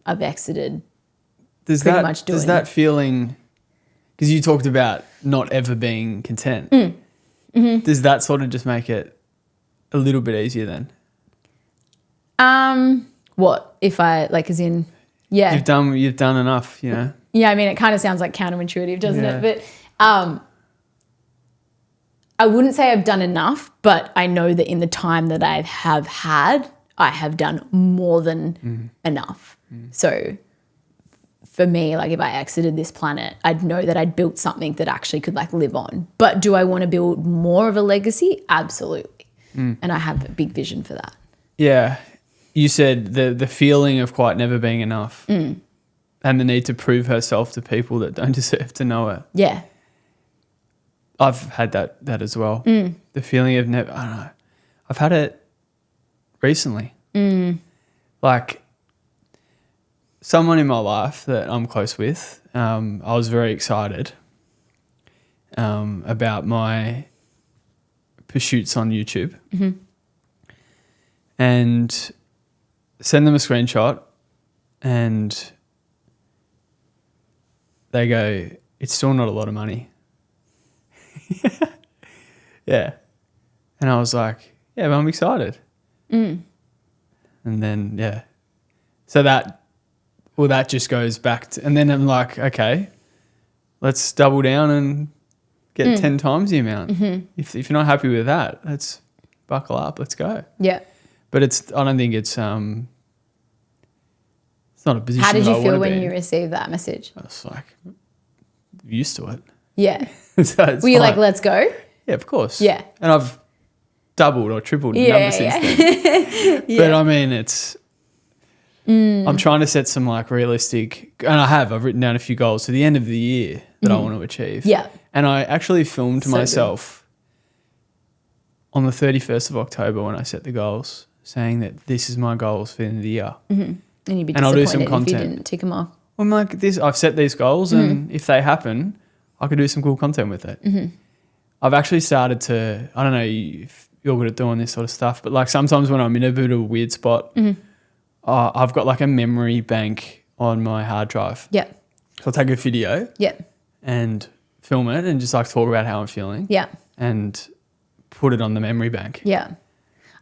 I've exited. Does that feeling, because you talked about not ever being content, does that sort of just make it a little bit easier then? What if I, like, as in, yeah, you've done enough, Yeah, I mean, it kind of sounds like counterintuitive, doesn't it? But I wouldn't say I've done enough, but I know that in the time that I have had, I have done more than enough. So for me, like, if I exited this planet, I'd know that I'd built something that actually could, like, live on. But do I want to build more of a legacy? Absolutely. And I have a big vision for that. Yeah. You said the feeling of quite never being enough, and the need to prove herself to people that don't deserve to know her. Yeah. I've had that as well. The feeling of never, I don't know. I've had it recently. Like, someone in my life that I'm close with, I was very excited about my pursuits on YouTube, and send them a screenshot, and they go, "It's still not a lot of money." Yeah. And I was like, yeah, but I'm excited. And then, yeah. So that just goes back to, and then I'm like, okay, let's double down and get 10 times the amount. If you're not happy with that, let's buckle up. Let's go. Yeah. But I don't think it's not a position. How did that you I feel wanna when be you in. received that message? I was like, used to it. Yeah. So Were you like, let's go? Yeah, of course. Yeah. And I've doubled or tripled numbers since then. But I mean, it's, I'm trying to set some like realistic, and I've written down a few goals to the end of the year that I want to achieve. Yeah. And I actually filmed So myself on the 31st of October when I set the goals, saying that this is my goals for the end of the year. And you'd be And I'll do disappointed some if you content. didn't tick them off. I'm like, I've set these goals, and if they happen, I could do some cool content with it. I've actually started to, I don't know if you're good at doing this sort of stuff, but like sometimes when I'm in a bit of a weird spot, I've got like a memory bank on my hard drive. Yeah. So I'll take a video Yeah. and film it and just like talk about how I'm feeling. Yeah. And put it on the memory bank. Yeah.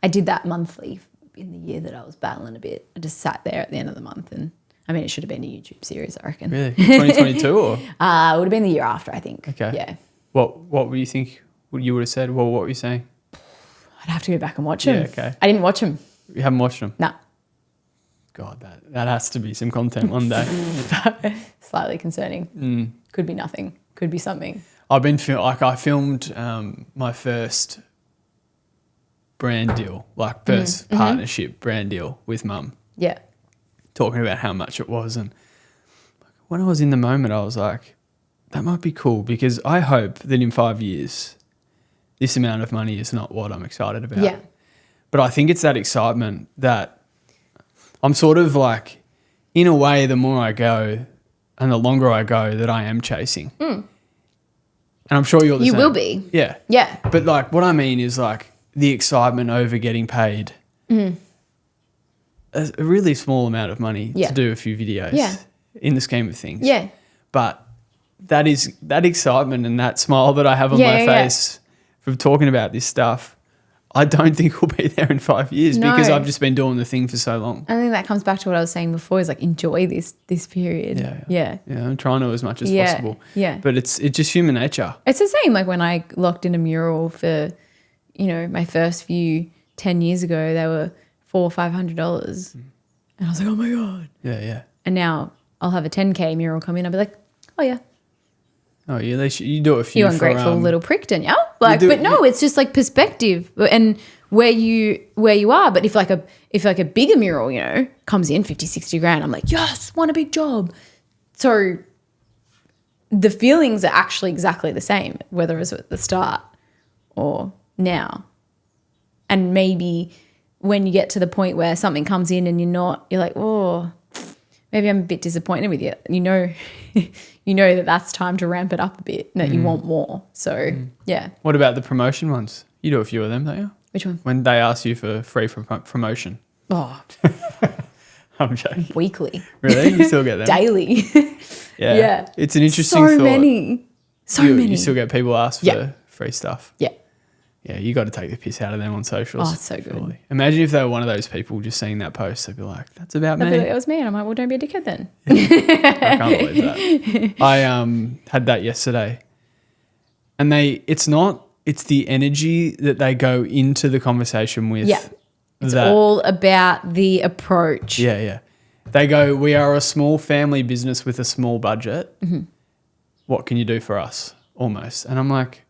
I did that monthly in the year that I was battling a bit. I just sat there at the end of the month, and I mean, it should have been a YouTube series, I reckon. Really? 2022 or? It would have been the year after, I think. Okay. Yeah. What would you think you would have said? Well, what were you saying? I'd have to go back and watch them. Yeah, okay. I didn't watch them. You haven't watched them? No. God, that has to be some content one day. Slightly concerning. Could be nothing. Could be something. I've been I filmed my first brand deal, like first partnership brand deal with Mum, Yeah. talking about how much it was. And when I was in the moment, I was like, that might be cool, because I hope that in 5 years, this amount of money is not what I'm excited about. Yeah. But I think it's that excitement that I'm sort of like, in a way, the more I go and the longer I go, that I am chasing. And I'm sure you're the same. You will be. Yeah. Yeah. But like what I mean is like the excitement over getting paid a really small amount of money Yeah. to do a few videos Yeah. in the scheme of things. Yeah. But that excitement and that smile that I have on my face from talking about this stuff, I don't think we'll be there in 5 years because I've just been doing the thing for so long. I think that comes back to what I was saying before is like enjoy this period. Yeah. I'm trying to as much as possible. Yeah. But it's just human nature. It's the same like when I locked in a mural for, my first few 10 years ago, they were $400 or $500. And I was like, oh my God. Yeah. And now I'll have a 10K mural come in. I'll be like, oh yeah. Oh yeah, you do it a few. You ungrateful little prick, Danielle. Like, but no, it's just like perspective and where you are. But if like a bigger mural, comes in 50, 60 grand, I'm like, yes, want a big job. So the feelings are actually exactly the same, whether it's at the start or now. And maybe when you get to the point where something comes in and you're like, oh, maybe I'm a bit disappointed with you. You know that that's time to ramp it up a bit and that you want more. So, yeah. What about the promotion ones? You do a few of them, don't you? Which one? When they ask you for free promotion. Oh, I'm joking. weekly. Really? You still get them? Daily. Yeah. It's an interesting so thought. Many. You still get people ask for free stuff. Yeah. Yeah, you got to take the piss out of them on socials. Oh, it's so good. Surely. Imagine if they were one of those people just seeing that post, they'd be like, that's about me. They'd be like, that was me. And I'm like, well, don't be a dickhead then. I can't believe that. I had that yesterday. And it's the energy that they go into the conversation with. Yeah. It's all about the approach. Yeah. They go, we are a small family business with a small budget. Mm-hmm. What can you do for us? Almost. And I'm like,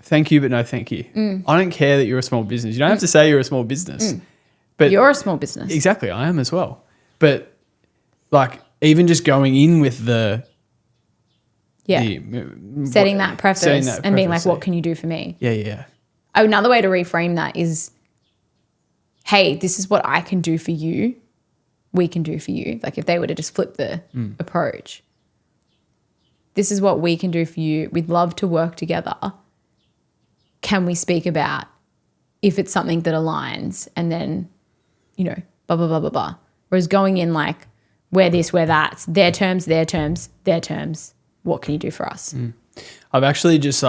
thank you, but no thank you. I don't care that you're a small business. You don't have to say you're a small business. But you're a small business. Exactly. I am as well. But like even just going in with setting that preface and being like, what can you do for me? Yeah. Another way to reframe that is, hey, this is what I can do for you. We can do for you. Like if they were to just flip the approach, this is what we can do for you. We'd love to work together. Can we speak about if it's something that aligns and then, blah, blah, blah, blah, blah. Whereas going in like, we're this, we're that, it's their terms, their terms, their terms. What can you do for us? I've actually just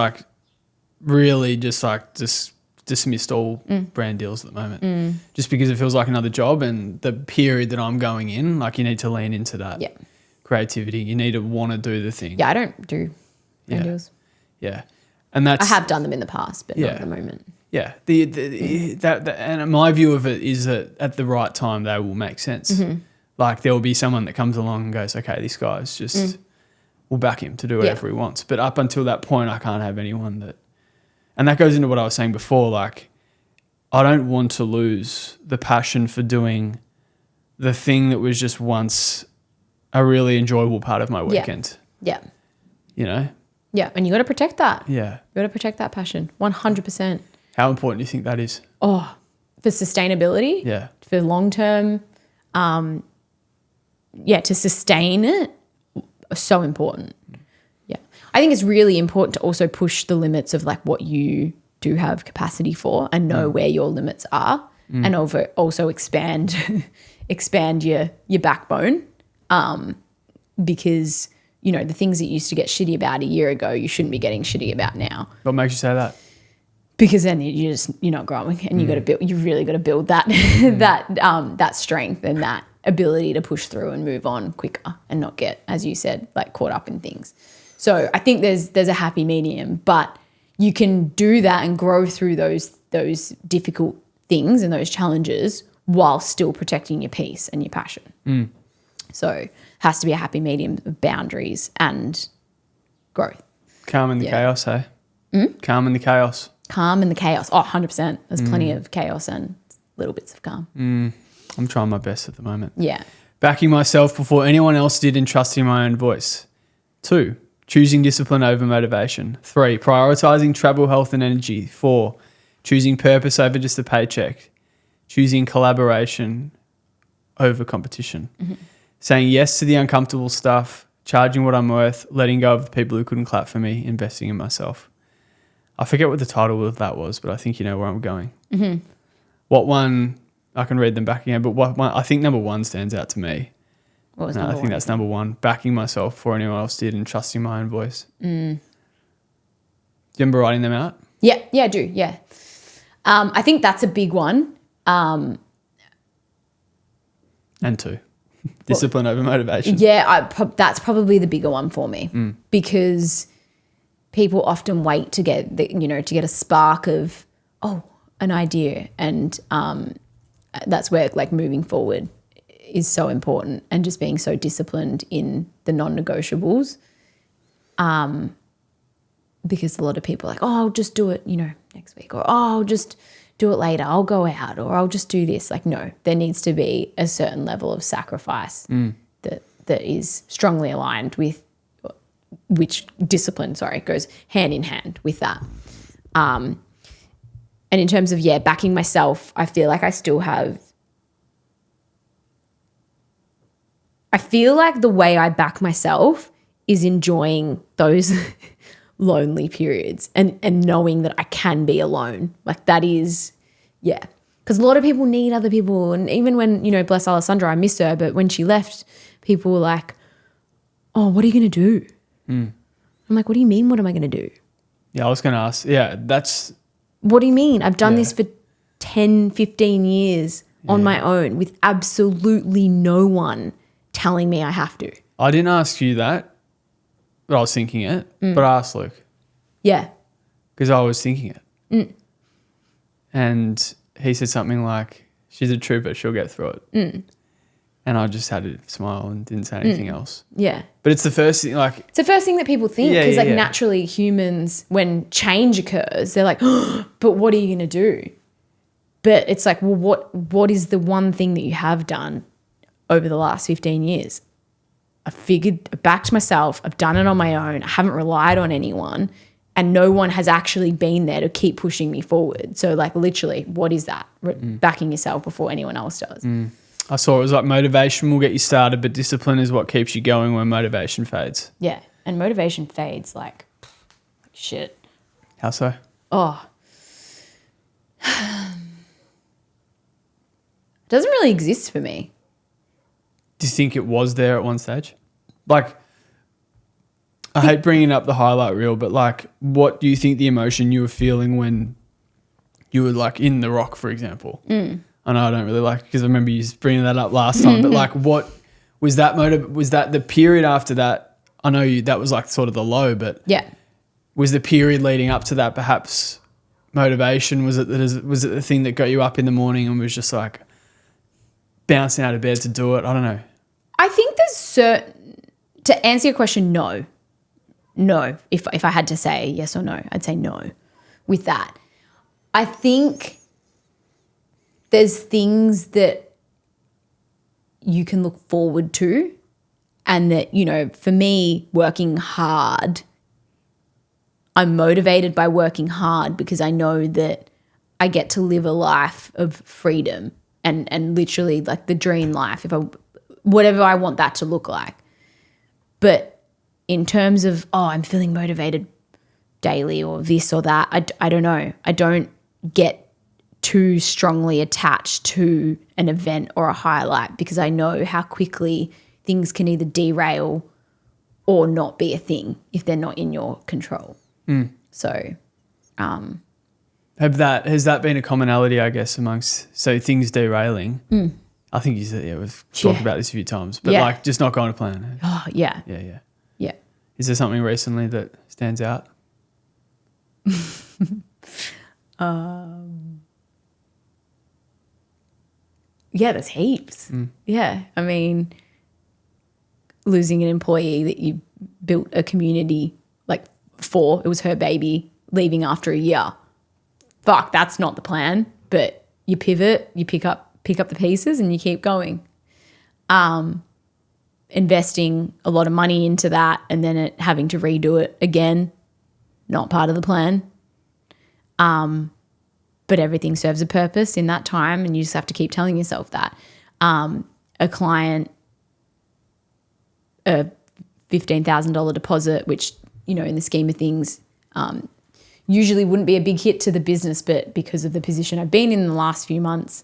dismissed all brand deals at the moment just because it feels like another job and the period that I'm going in, like you need to lean into that creativity. You need to want to do the thing. Yeah, I don't do brand deals. Yeah. And I have done them in the past, but not at the moment. Yeah. And my view of it is that at the right time they will make sense. Mm-hmm. Like there will be someone that comes along and goes, okay, this guy's just, we'll back him to do whatever he wants. But up until that point, I can't have anyone and that goes into what I was saying before. Like I don't want to lose the passion for doing the thing that was just once a really enjoyable part of my weekend. Yeah. Yeah, and you got to protect that. Yeah. You got to protect that passion, 100%. How important do you think that is? Oh, for sustainability. Yeah. For long-term, to sustain it, so important. Yeah. I think it's really important to also push the limits of like what you do have capacity for and know where your limits are and also expand your backbone because the things that you used to get shitty about a year ago, you shouldn't be getting shitty about now. What makes you say that? Because then you're not growing, and you really got to build that that strength and that ability to push through and move on quicker and not get, as you said, like caught up in things. So I think there's a happy medium, but you can do that and grow through those difficult things and those challenges while still protecting your peace and your passion. So has to be a happy medium of boundaries and growth. Calm in the chaos, hey? Calm in the chaos. Calm in the chaos. Oh, 100%. There's plenty of chaos and little bits of calm. I'm trying my best at the moment. Yeah. Backing myself before anyone else did and trusting my own voice. 2, choosing discipline over motivation. 3, prioritizing travel, health and energy. 4, choosing purpose over just a paycheck. Choosing collaboration over competition. Saying yes to the uncomfortable stuff, charging what I'm worth, letting go of the people who couldn't clap for me, investing in myself. I forget what the title of that was, but I think you know where I'm going. What one I can read them back again. But I think number one stands out to me. What was No, I number think one? that's number one. Backing myself before anyone else did and trusting my own voice. Do you remember writing them out? Yeah, I do. Yeah. I think that's a big one. And two. Discipline over motivation. Yeah, that's probably the bigger one for me because people often wait to get to get a spark of an idea, and that's where like moving forward is so important, and just being so disciplined in the non-negotiables. Because a lot of people are like, I'll just do it, next week, or I'll just do it later. I'll go out, or I'll just do this. Like, no, there needs to be a certain level of sacrifice that is strongly aligned with which discipline, goes hand in hand with that. And in terms of, backing myself, I feel like I still have, I feel like the way I back myself is enjoying those lonely periods and knowing that I can be alone. Like that is, because a lot of people need other people. And even when, bless Alessandra, I miss her, but when she left, people were like, oh, what are you going to do? I'm like, what do you mean? What am I going to do? Yeah, I was going to ask. Yeah, that's... What do you mean? I've done this for 10, 15 years on my own with absolutely no one telling me I have to. I didn't ask you that, but I was thinking it. But I asked Luke. Yeah. Because I was thinking it. And he said something like, she's a trooper, she'll get through it. And I just had to smile and didn't say anything else. Yeah. But it's the first thing, like... It's the first thing that people think because naturally humans, when change occurs, they're like, but what are you going to do? But it's like, well, what is the one thing that you have done over the last 15 years? I backed myself. I've done it on my own. I haven't relied on anyone, and no one has actually been there to keep pushing me forward. So like literally, what is that? Backing yourself before anyone else does. I saw it was like motivation will get you started, but discipline is what keeps you going when motivation fades. Yeah. And motivation fades like shit. How so? Oh. It doesn't really exist for me. Do you think it was there at one stage? Like, I hate bringing up the highlight reel, but like, what do you think the emotion you were feeling when you were like in The Rock, for example? I know I don't really like, because I remember you bringing that up last time, but like, what was that was that the period after that? I know that was like sort of the low, but was the period leading up to that perhaps motivation? Was it the thing that got you up in the morning and was just like bouncing out of bed to do it? I don't know. I think there's to answer your question, no. If I had to say yes or no, I'd say no with that. I think there's things that you can look forward to, and that, for me, working hard, I'm motivated by working hard because I know that I get to live a life of freedom and literally like the dream life, whatever I want that to look like. But in terms of, I'm feeling motivated daily or this or that, I don't know. I don't get too strongly attached to an event or a highlight because I know how quickly things can either derail or not be a thing if they're not in your control. So, has that been a commonality, I guess, amongst things derailing? I think you said we've talked about this a few times, but like just not going to plan. Oh yeah. Is there something recently that stands out? Yeah, there's heaps. Yeah, I mean, losing an employee that you built a community like for, it was her baby, leaving after a year. Fuck, that's not the plan, but you pivot, you pick up the pieces and you keep going. Investing a lot of money into that and then having to redo it again, not part of the plan. But everything serves a purpose in that time and you just have to keep telling yourself that. A client, a $15,000 deposit, which, in the scheme of things, usually wouldn't be a big hit to the business, but because of the position I've been in the last few months,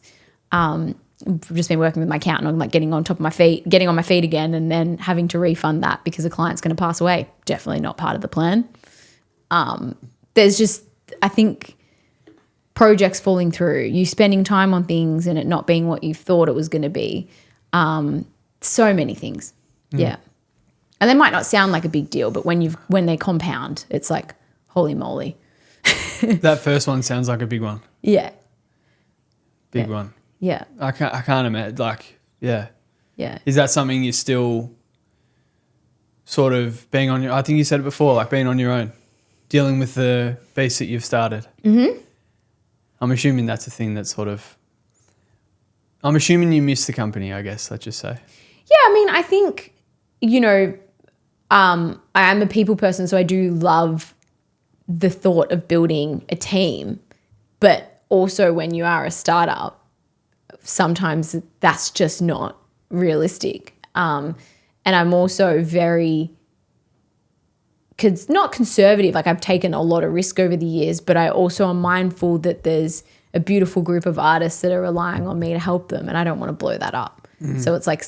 just been working with my accountant on like getting on my feet again, and then having to refund that because a client's going to pass away. Definitely not part of the plan. There's just, I think, projects falling through, you spending time on things and it not being what you thought it was going to be. So many things. Yeah. And they might not sound like a big deal, but when they compound, it's like, holy moly. That first one sounds like a big one. Yeah. Big one. Yeah. I can't imagine, like, yeah. Yeah. Is that something you're still sort of being on your, I think you said it before, like being on your own, dealing with the beast that you've started? Mm-hmm. I'm assuming that's a thing that's sort of, I'm assuming you miss the company, I guess, let's just say. Yeah, I mean, I think, I am a people person, so I do love the thought of building a team. But also when you are a startup, sometimes that's just not realistic. And I'm also very, not conservative. Like I've taken a lot of risk over the years, but I also am mindful that there's a beautiful group of artists that are relying on me to help them, and I don't want to blow that up. So it's like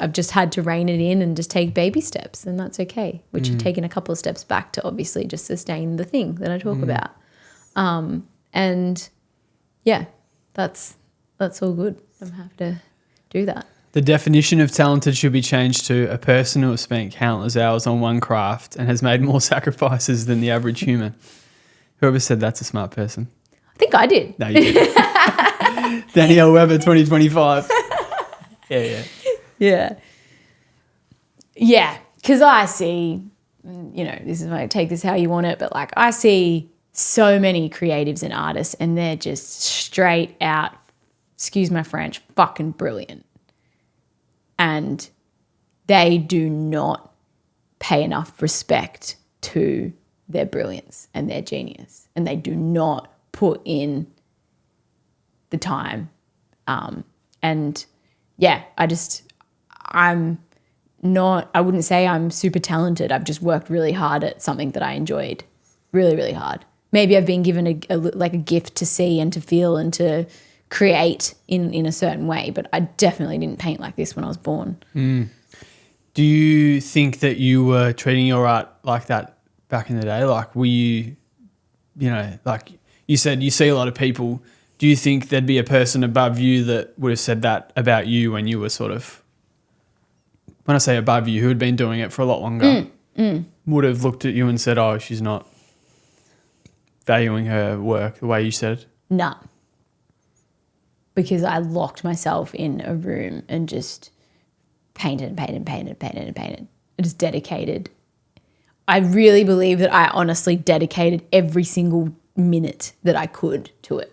I've just had to rein it in and just take baby steps, and that's okay, which have taken a couple of steps back to obviously just sustain the thing that I talk about. And yeah, that's all good. I'm happy to do that. The definition of talented should be changed to a person who has spent countless hours on one craft and has made more sacrifices than the average human. Whoever said that's a smart person. I think I did. No, you didn't. Danielle Weber, 2025. Yeah. Yeah, because I see, this is like, take this how you want it, but like I see so many creatives and artists and they're just straight out, excuse my French, fucking brilliant. And they do not pay enough respect to their brilliance and their genius. And they do not put in the time. And yeah, I wouldn't say I'm super talented. I've just worked really hard at something that I enjoyed really, really hard. Maybe I've been given a gift to see and to feel and to create in a certain way, but I definitely didn't paint like this when I was born. Do you think that you were treating your art like that back in the day? Like, were you, like you said, you see a lot of people. Do you think there'd be a person above you that would have said that about you when you were sort of, when I say above you, who had been doing it for a lot longer, would have looked at you and said, oh, she's not valuing her work the way you said it? No. Because I locked myself in a room and just painted. I just dedicated. I really believe that I honestly dedicated every single minute that I could to it.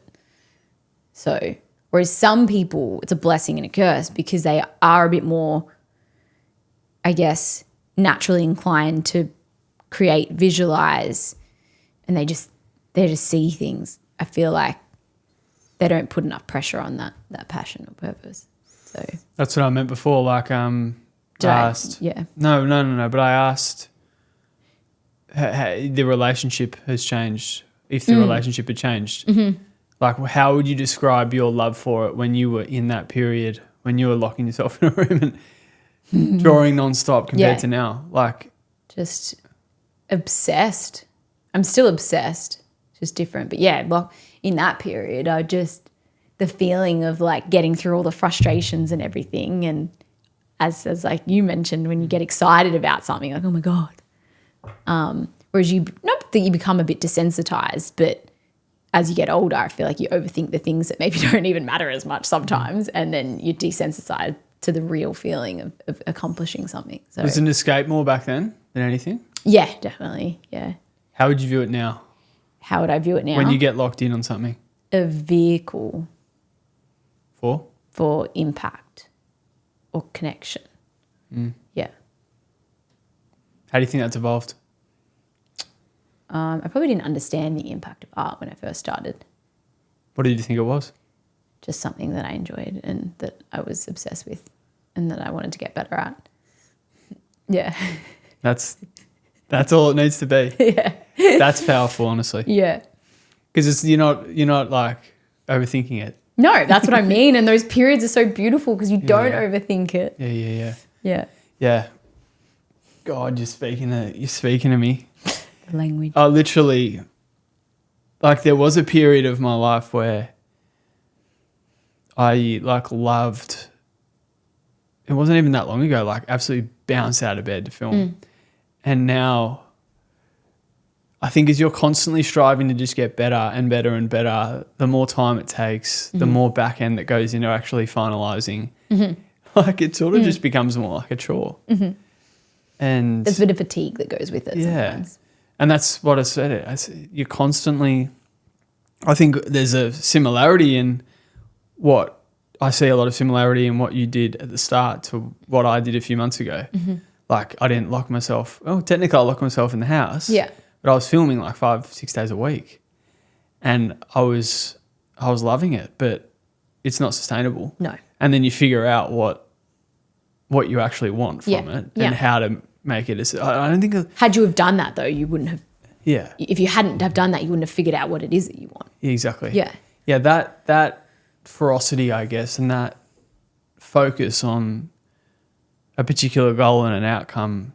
So, whereas some people, it's a blessing and a curse because they are a bit more, I guess, naturally inclined to create, visualize, and they just see things. I feel like they don't put enough pressure on that passion or purpose. So that's what I meant before. Like, I asked. Yeah. No. But I asked, the relationship has changed. If the relationship had changed, like, how would you describe your love for it when you were in that period, when you were locking yourself in a room and drawing nonstop compared to now? Like, just obsessed. I'm still obsessed, just different. But yeah, like in that period, the feeling of like getting through all the frustrations and everything. And as like you mentioned, when you get excited about something, like, oh my God. Whereas not that you become a bit desensitized, but as you get older, I feel like you overthink the things that maybe don't even matter as much sometimes. And then you're desensitized to the real feeling of accomplishing something. So was it an escape more back then than anything? Yeah, definitely. Yeah. How would you view it now? How would I view it now? When you get locked in on something? A vehicle. For impact or connection. Yeah. How do you think that's evolved? I probably didn't understand the impact of art when I first started. What did you think it was? Just something that I enjoyed and that I was obsessed with and that I wanted to get better at. Yeah. That's all it needs to be. Yeah. That's powerful, honestly. Yeah. Because you're not like overthinking it. No, that's what I mean. And those periods are so beautiful because you don't overthink it. Yeah. Yeah. God, you're speaking to me. The language. I literally, like, there was a period of my life where I like loved, it wasn't even that long ago, like absolutely bounce out of bed to film. And now I think as you're constantly striving to just get better and better and better, the more time it takes, the more back end that goes into actually finalizing. Like it sort of just becomes more like a chore. And there's a bit of fatigue that goes with it sometimes. And that's what I said. You're constantly, I think there's a similarity in what I see a lot of similarity in what you did at the start to what I did a few months ago. Like I didn't lock myself. Well, technically I locked myself in the house. Yeah. But I was filming like 5-6 days a week, and I was loving it. But it's not sustainable. No. And then you figure out what you actually want from it and how to make it. I don't think. Had you have done that though, you wouldn't have. Yeah. If you hadn't have done that, you wouldn't have figured out what it is that you want. Exactly. Yeah. Yeah. That ferocity, I guess, and that focus on a particular goal and an outcome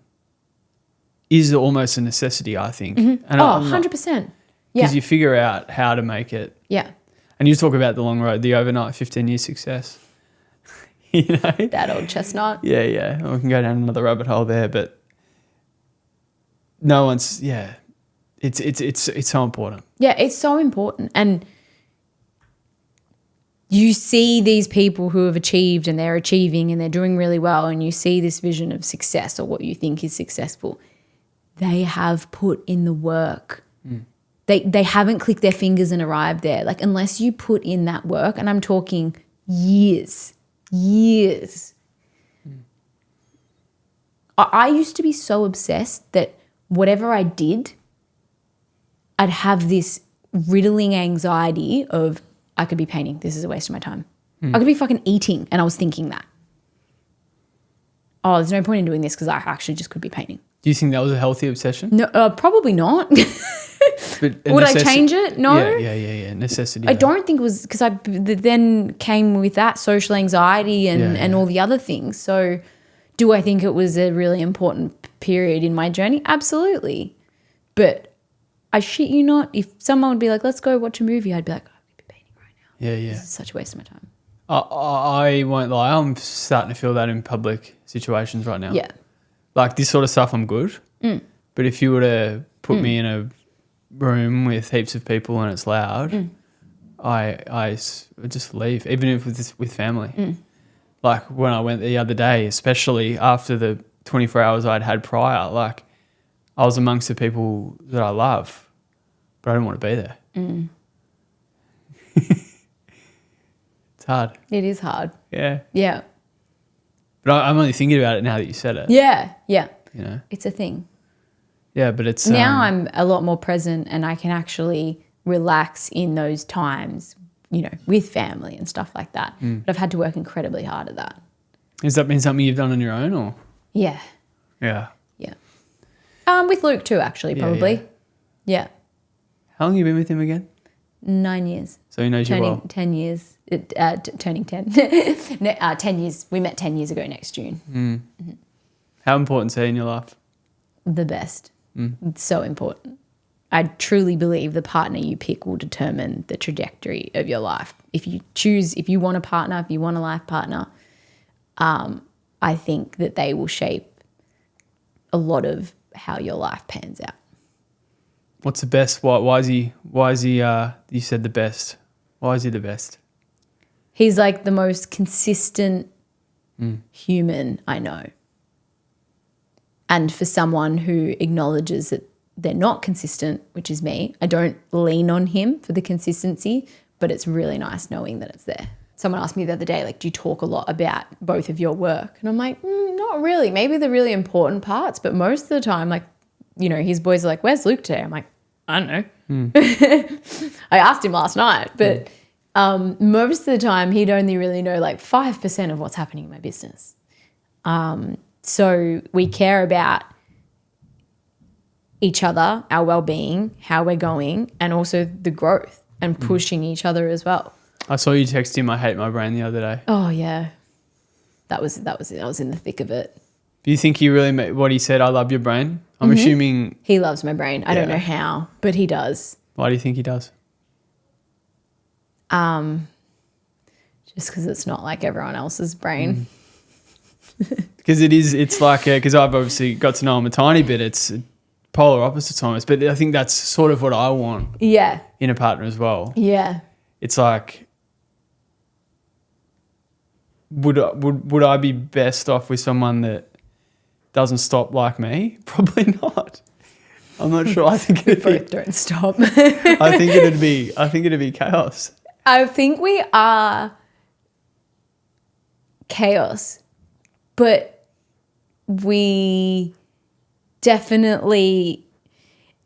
is almost a necessity, I think. And 100%. Because you figure out how to make it. Yeah. And you talk about the long road, the overnight 15-year success. You know? That old chestnut. Yeah. We can go down another rabbit hole there, but no one's, it's so important. Yeah, it's so important. And you see these people who have achieved and they're achieving and they're doing really well, and you see this vision of success or what you think is successful. They have put in the work. They haven't clicked their fingers and arrived there. Like unless you put in that work, and I'm talking years. I used to be so obsessed that whatever I did, I'd have this riddling anxiety of I could be painting. This is a waste of my time. I could be fucking eating, and I was thinking that. Oh, there's no point in doing this because I actually just could be painting. Do you think that was a healthy obsession? No, probably not. Would I change it? No. Yeah. Necessity. I don't think it was because I then came with that social anxiety and all the other things. So do I think it was a really important period in my journey? Absolutely. But I shit you not, if someone would be like, let's go watch a movie, I'd be like, I could be painting right now. Yeah. This is such a waste of my time. I won't lie. I'm starting to feel that in public situations right now. Yeah. Like this sort of stuff, I'm good. But if you were to put me in a room with heaps of people and it's loud, I would just leave, even if with family. Like when I went the other day, especially after the 24 hours I'd had prior, like I was amongst the people that I love, but I didn't want to be there. It's hard. It is hard. Yeah. Yeah. But I'm only thinking about it now that you said it. Yeah. You know? It's a thing. Yeah, but it's... Now I'm a lot more present and I can actually relax in those times, you know, with family and stuff like that. But I've had to work incredibly hard at that. Has that been something you've done on your own or? Yeah. Yeah. With Luke too, actually, probably. Yeah. How long have you been with him again? 9 years. So he knows you well. 10 years. Turning 10. 10 years. We met 10 years ago next June. How important is he in your life? The best. It's so important. I truly believe the partner you pick will determine the trajectory of your life. If you want a partner, if you want a life partner, I think that they will shape a lot of how your life pans out. What's the best? Why is he, you said the best. Why is he the best? He's like the most consistent human I know. And for someone who acknowledges that they're not consistent, which is me, I don't lean on him for the consistency, but it's really nice knowing that it's there. Someone asked me the other day, like, do you talk a lot about both of your work? And I'm like, not really. Maybe the really important parts, but most of the time, like, you know, his boys are like, where's Luke today? I'm like, I don't know. I asked him last night, but most of the time he'd only really know like 5% of what's happening in my business. So we care about each other, our well-being, how we're going, and also the growth and pushing each other as well. I saw you text him, I hate my brain the other day. Oh yeah, that was I was in the thick of it. Do you think he really made what he said, I love your brain? I'm assuming. He loves my brain. I don't Yeah. know how, but he does. Why do you think he does? Just because it's not like everyone else's brain. Because it's like, because I've obviously got to know him a tiny bit. It's polar opposites almost. But I think that's sort of what I want Yeah, in a partner as well. yeah. It's like, would I be best off with someone that doesn't stop like me? Probably not. I'm not sure. I think it'd be, Both don't stop. I think it'd be chaos. I think we are chaos, but we definitely,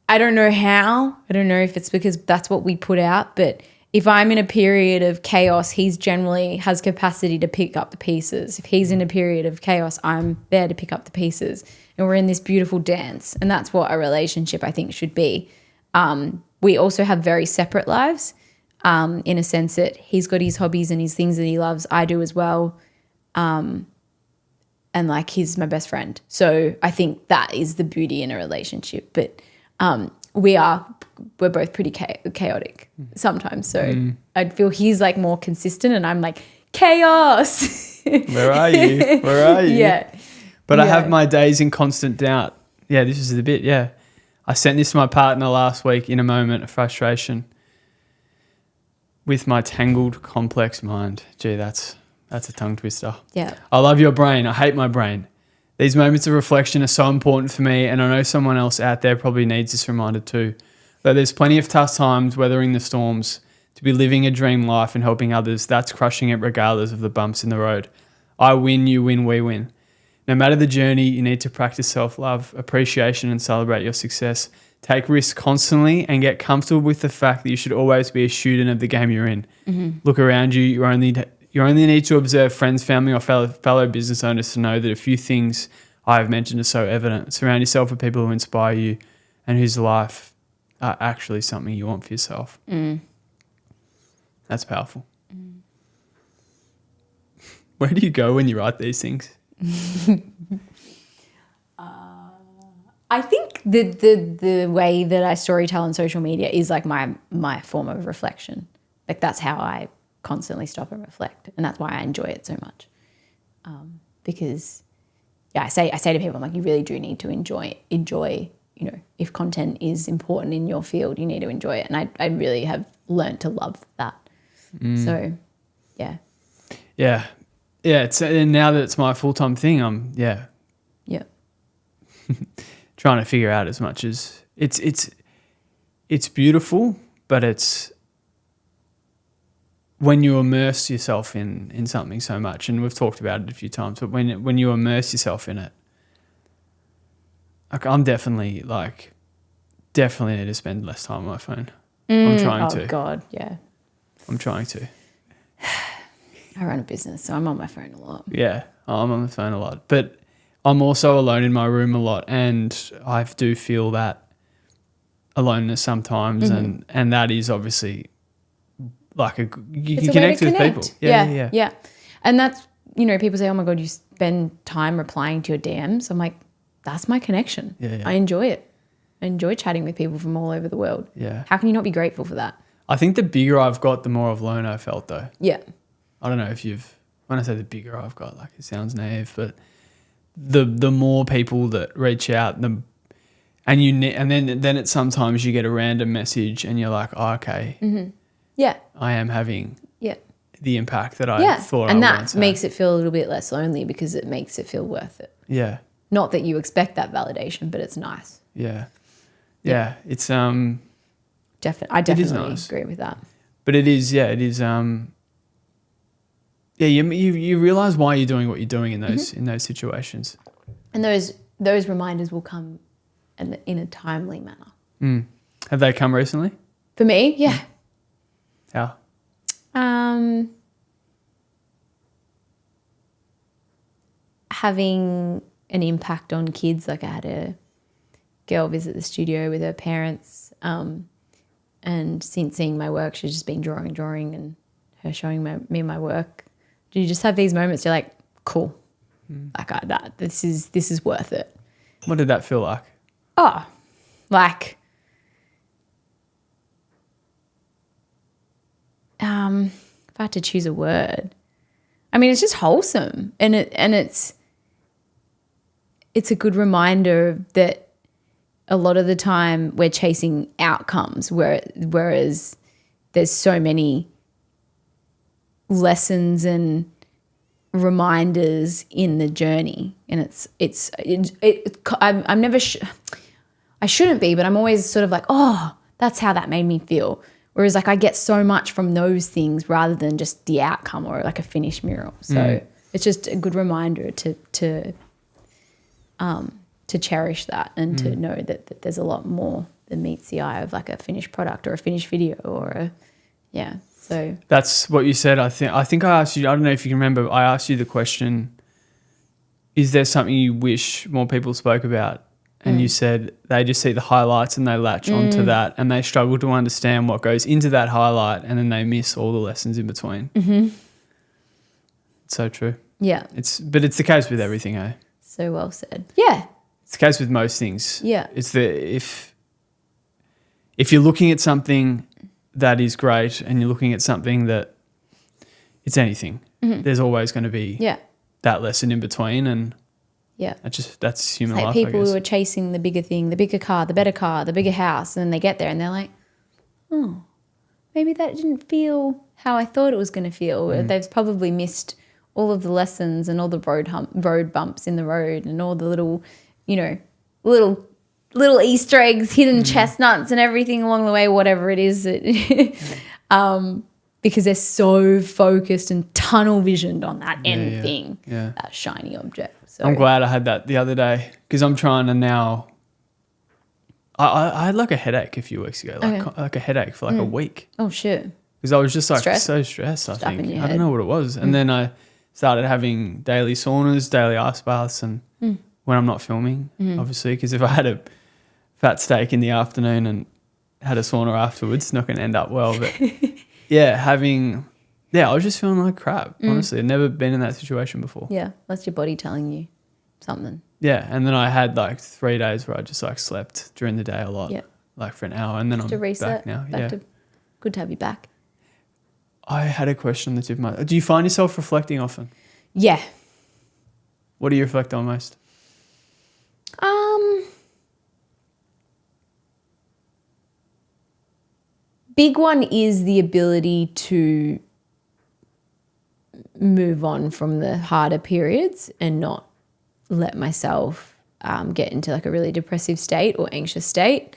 I don't know how. I don't know if it's because that's what we put out, but if I'm in a period of chaos, he's generally has capacity to pick up the pieces. If he's in a period of chaos, I'm there to pick up the pieces. And we're in this beautiful dance. And that's what a relationship, I think, should be. We also have very separate lives in a sense that he's got his hobbies and his things that he loves. I do as well. And like he's my best friend. So I think that is the beauty in a relationship. But we're both pretty chaotic sometimes. So I'd feel he's like more consistent and I'm like, chaos. Where are you? Where are you? Yeah. But I have my days in constant doubt. Yeah, this is the bit, yeah. I sent this to my partner last week in a moment of frustration with my tangled, complex mind. Gee, that's a tongue twister. Yeah. I love your brain. I hate my brain. These moments of reflection are so important for me, and I know someone else out there probably needs this reminder too. Though there's plenty of tough times weathering the storms, to be living a dream life and helping others, that's crushing it regardless of the bumps in the road. I win, you win, we win. No matter the journey, you need to practice self-love, appreciation, and celebrate your success. Take risks constantly and get comfortable with the fact that you should always be a student of the game you're in. Look around you. You only need to observe friends, family, or fellow business owners to know that a few things I have mentioned are so evident. Surround yourself with people who inspire you and whose life are actually something you want for yourself. That's powerful. Where do you go when you write these things? I think the way that I storytell on social media is like my form of reflection. Like that's how I constantly stop and reflect, and that's why I enjoy it so much. Because I say to people, I'm like, you really do need to enjoy. You know, if content is important in your field, you need to enjoy it, and I really have learned to love that. So, yeah. It's and now that it's my full-time thing, I'm trying to figure out as much as it's beautiful, but it's when you immerse yourself in something so much, and we've talked about it a few times, but when you immerse yourself in it, like I'm definitely need to spend less time on my phone. I'm trying to. Oh God, yeah. I'm trying to. I run a business, so I'm on my phone a lot. Yeah, I'm on the phone a lot, but I'm also alone in my room a lot, and I do feel that aloneness sometimes, and that is obviously like you can connect with people. Yeah. And that's, you know, people say, oh my God, you spend time replying to your DMs. I'm like, that's my connection. Yeah. I enjoy it. I enjoy chatting with people from all over the world. Yeah. How can you not be grateful for that? I think the bigger I've got, the more alone I felt though. Yeah. I don't know if when I say the bigger I've got, like it sounds naive, but the more people that reach out, and then it's sometimes you get a random message and you're like, oh, okay. Yeah. I am having Yeah. the impact that I thought I and would once that makes it feel a little bit less lonely because it makes it feel worth it. Yeah. Not that you expect that validation, but it's nice. Yeah. It's I definitely nice. agree with that. But it is. You realize why you're doing what you're doing in those situations. And those reminders will come in a timely manner. Have they come recently? For me, yeah. How? Having an impact on kids. Like I had a girl visit the studio with her parents, and since seeing my work, she's just been drawing, and her showing me my work. Do you just have these moments? You're like, cool, like this is worth it. What did that feel like? Oh, like, if I had to choose a word, I mean, it's just wholesome, and it's a good reminder that a lot of the time we're chasing outcomes, whereas there's so many lessons and reminders in the journey, and I'm never I shouldn't be, but I'm always sort of like, oh, that's how that made me feel. Whereas like I get so much from those things rather than just the outcome or like a finished mural. So it's just a good reminder to cherish that and to know that there's a lot more than meets the eye of like a finished product or a finished video or so that's what you said. I think I asked you, I don't know if you can remember, I asked you the question, is there something you wish more people spoke about? And you said they just see the highlights and they latch onto that and they struggle to understand what goes into that highlight, and then they miss all the lessons in between. Mm-hmm. It's so true. Yeah. But it's the case with everything, eh? So well said. Yeah. It's the case with most things. Yeah. It's if you're looking at something that is great and you're looking at something that it's anything, there's always going to be that lesson in between, and that's human life. People I guess. who are chasing the bigger thing, the bigger car, the better car, the bigger house, and they get there and they're like, oh, maybe that didn't feel how I thought it was going to feel. They've probably missed all of the lessons and all the road bumps in the road and all the little, little Easter eggs, hidden chestnuts and everything along the way, whatever it is. Because they're so focused and tunnel visioned on that end thing, that shiny object. So I'm glad I had that the other day, because I'm trying to now. I had like a headache a few weeks ago, like a headache for like a week. Oh shit! Because I was just like so stressed. I think I don't know what it was, and then I started having daily saunas, daily ice baths, and when I'm not filming, obviously, because if I had a fat steak in the afternoon and had a sauna afterwards, it's not going to end up well. But I was just feeling like crap, honestly. I'd never been in that situation before. Yeah, that's your body telling you something. Yeah, and then I had like 3 days where I just like slept during the day a lot, like for an hour, and then I'm back now. Good to have you back. I had a question on the tip of my... Do you find yourself reflecting often? Yeah. What do you reflect on most? Big one is the ability to move on from the harder periods and not let myself get into like a really depressive state or anxious state.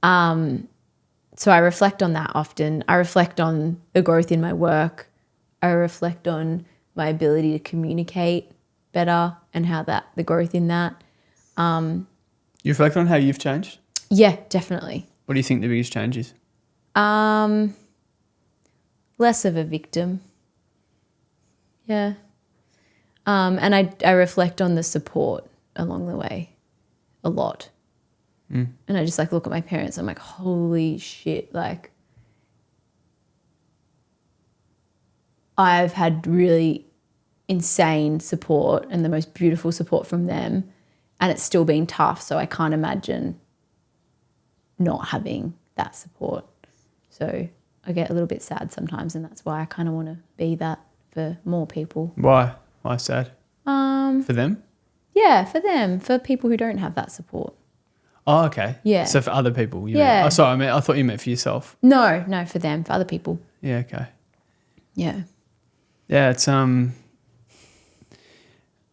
So I reflect on that often. I reflect on the growth in my work. I reflect on my ability to communicate better and how the growth in that. You reflect on how you've changed? Yeah, definitely. What do you think the biggest change is? Less of a victim. Yeah. And I reflect on the support along the way a lot. And I just like look at my parents. I'm like, holy shit. Like I've had really insane support and the most beautiful support from them, and it's still been tough. So I can't imagine not having that support. So I get a little bit sad sometimes, and that's why I kind of want to be that for more people. Why? Why sad? For them? Yeah, for them, for people who don't have that support. Oh, okay. Yeah. So for other people, you yeah. mean? Oh, sorry, I thought you meant for yourself. No, for them, for other people. Yeah, okay. Yeah. Yeah, it's I've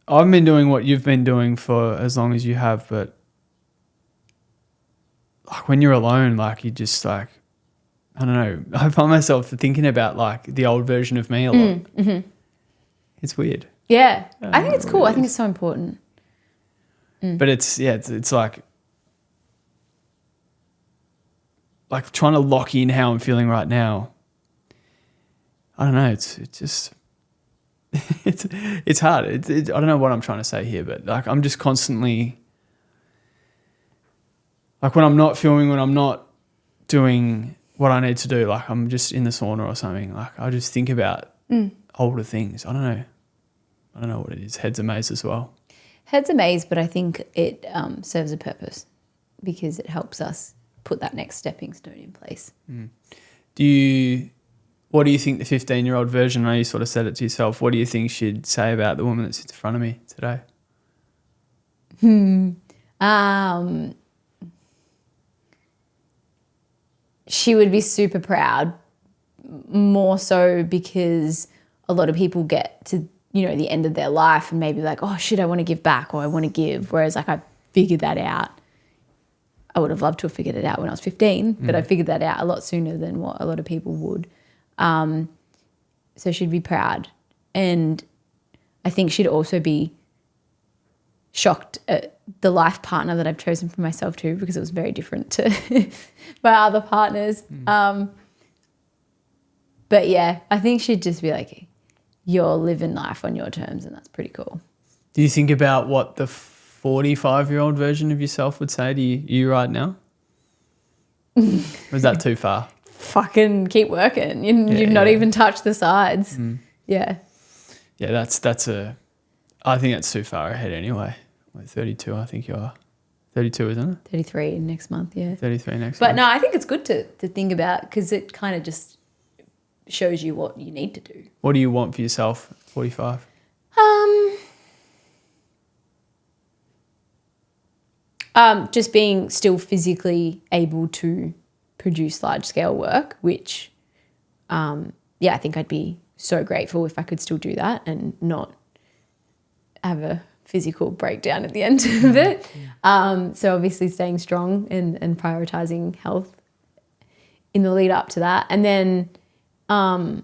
been doing what you've been doing for as long as you have, but like when you're alone, like you just like, I don't know, I find myself thinking about like the old version of me a lot. Mm-hmm. It's weird. Yeah. I think it's cool. I think it's so important. But it's like trying to lock in how I'm feeling right now. I don't know. It's just it's hard. I don't know what I'm trying to say here, but like I'm just constantly like when I'm not filming, when I'm not doing what I need to do. Like I'm just in the sauna or something. Like I just think about older things. I don't know what it is. Head's a maze as well. Head's a maze, but I think it serves a purpose because it helps us put that next stepping stone in place. What do you think the 15-year-old version, I know you sort of said it to yourself, what do you think she'd say about the woman that sits in front of me today? She would be super proud, more so because a lot of people get to, the end of their life and maybe like, oh shit, I want to give back or I want to give. Whereas like I figured that out. I would have loved to have figured it out when I was 15, but I figured that out a lot sooner than what a lot of people would. So she'd be proud. And I think she'd also be shocked at the life partner that I've chosen for myself too, because it was very different to my other partners. But yeah, I think she'd just be like, you're living life on your terms, and that's pretty cool. Do you think about what the 45-year-old version of yourself would say to you right now? Or is that too far? Fucking keep working. You've not even touched the sides. Yeah. Yeah, I think that's too far ahead anyway. Like 32, I think you are. 32, isn't it? 33 next month, yeah. 33 next month. But no, I think it's good to think about because it kind of just shows you what you need to do. What do you want for yourself at 45? Just being still physically able to produce large-scale work, which, I think I'd be so grateful if I could still do that and not have a physical breakdown at the end of it. So obviously staying strong and prioritising health in the lead up to that. And then I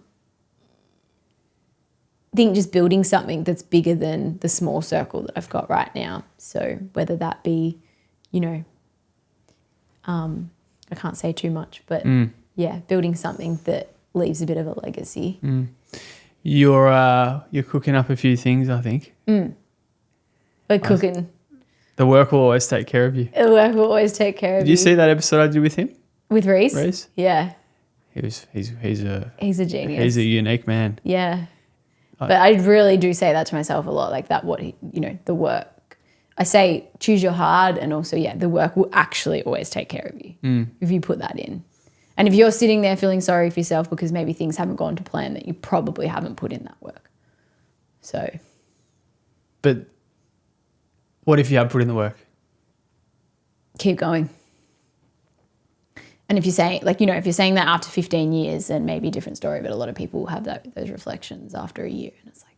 think just building something that's bigger than the small circle that I've got right now. So whether that be, I can't say too much, but building something that leaves a bit of a legacy. You're cooking up a few things, I think. We're cooking. The work will always take care of you. The work will always take care of you. Did you see that episode I did with him? With Reese? Reese? Yeah. He's a genius. He's a unique man. Yeah. But I really do say that to myself a lot, like that the work. I say choose your hard, and also, the work will actually always take care of you if you put that in. And if you're sitting there feeling sorry for yourself because maybe things haven't gone to plan, that you probably haven't put in that work. So. But what if you have put in the work? Keep going. And if you're saying, if you're saying that after 15 years, then maybe a different story, but a lot of people have those reflections after a year, and it's like.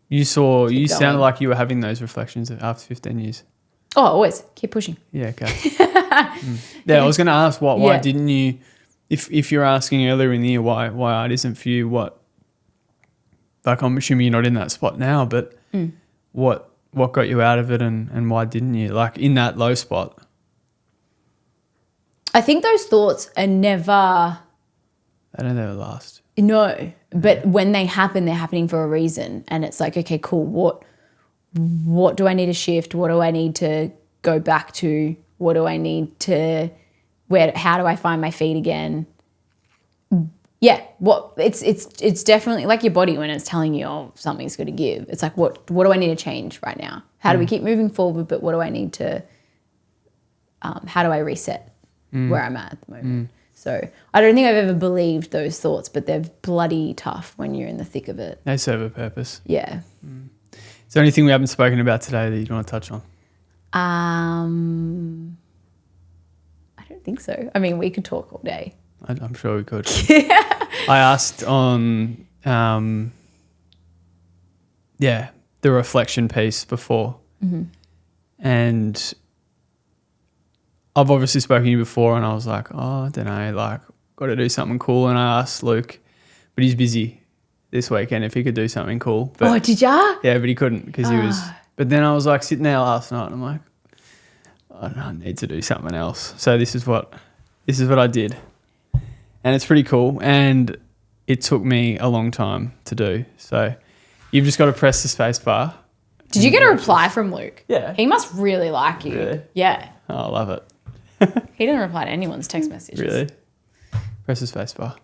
You sounded like you were having those reflections after 15 years. Oh, always. Keep pushing. Yeah, okay. Yeah, I was going to ask why didn't you, if you're asking earlier in the year why art isn't for you, I'm assuming you're not in that spot now, but what got you out of it and why didn't you? Like in that low spot. I think those thoughts are never. They don't ever last. No, but when they happen, they're happening for a reason. And it's like, okay, cool. What do I need to shift? What do I need to go back to? What do I need to, how do I find my feet again? Yeah, it's definitely like your body when it's telling you, oh, something's going to give. It's like, what do I need to change right now? How do we keep moving forward? But what do I need to, how do I reset where I'm at the moment? So I don't think I've ever believed those thoughts, but they're bloody tough when you're in the thick of it. They serve a purpose. Yeah. Is there anything we haven't spoken about today that you want to touch on? I don't think so. I mean, we could talk all day. I'm sure we could. I asked on, the reflection piece before. And I've obviously spoken to you before and I was like, oh, I don't know, like, got to do something cool. And I asked Luke, but he's busy this weekend, if he could do something cool. But, did ya? Yeah, but he couldn't because he was. But then I was like sitting there last night and I'm like, I need to do something else. So this is what I did. And it's pretty cool. And it took me a long time to do. So you've just got to press the space bar. Did you get a reply from Luke? Yeah. He must really like you. Really? Yeah. Oh, I love it. He didn't reply to anyone's text messages. Really? Press the spacebar.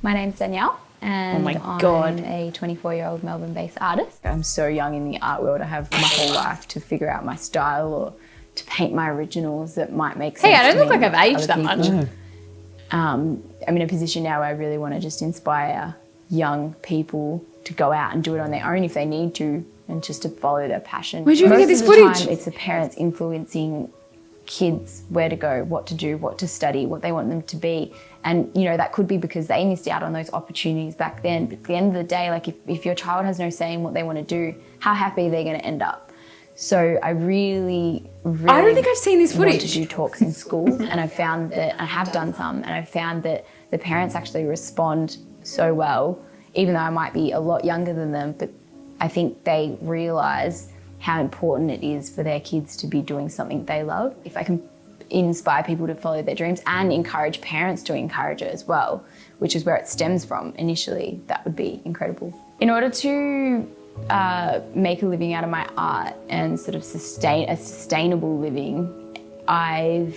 My name's Danielle, and my God. I'm a 24-year-old Melbourne-based artist. I'm so young in the art world. I have my whole life to figure out my style or to paint my originals that might make sense. Hey, I don't to look me like I've and aged other that people. much. I'm in a position now where I really want to just inspire young people to go out and do it on their own if they need to, and just to follow their passion. Where'd you even get this Most of the footage? time, it's the parents influencing kids where to go, what to do, what to study, what they want them to be. And, you know, that could be because they missed out on those opportunities back then. But at the end of the day, like if your child has no say in what they want to do, how happy are they going to end up? So I really I don't think I've seen this want footage. to do talks in schools, and I found that I have done some, and I found that the parents actually respond so well, even though I might be a lot younger than them, but I think they realise how important it is for their kids to be doing something they love. If I can inspire people to follow their dreams and encourage parents to encourage it as well, which is where it stems from initially, that would be incredible. In order to make a living out of my art and sort of sustain a sustainable living, I've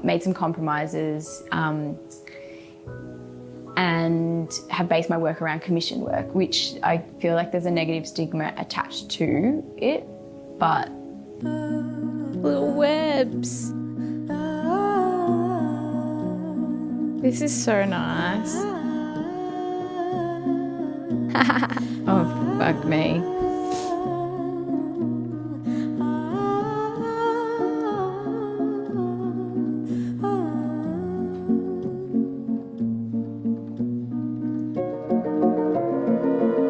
made some compromises and have based my work around commission work, which I feel like there's a negative stigma attached to it, but Little webs. This is so nice. Oh, fuck me.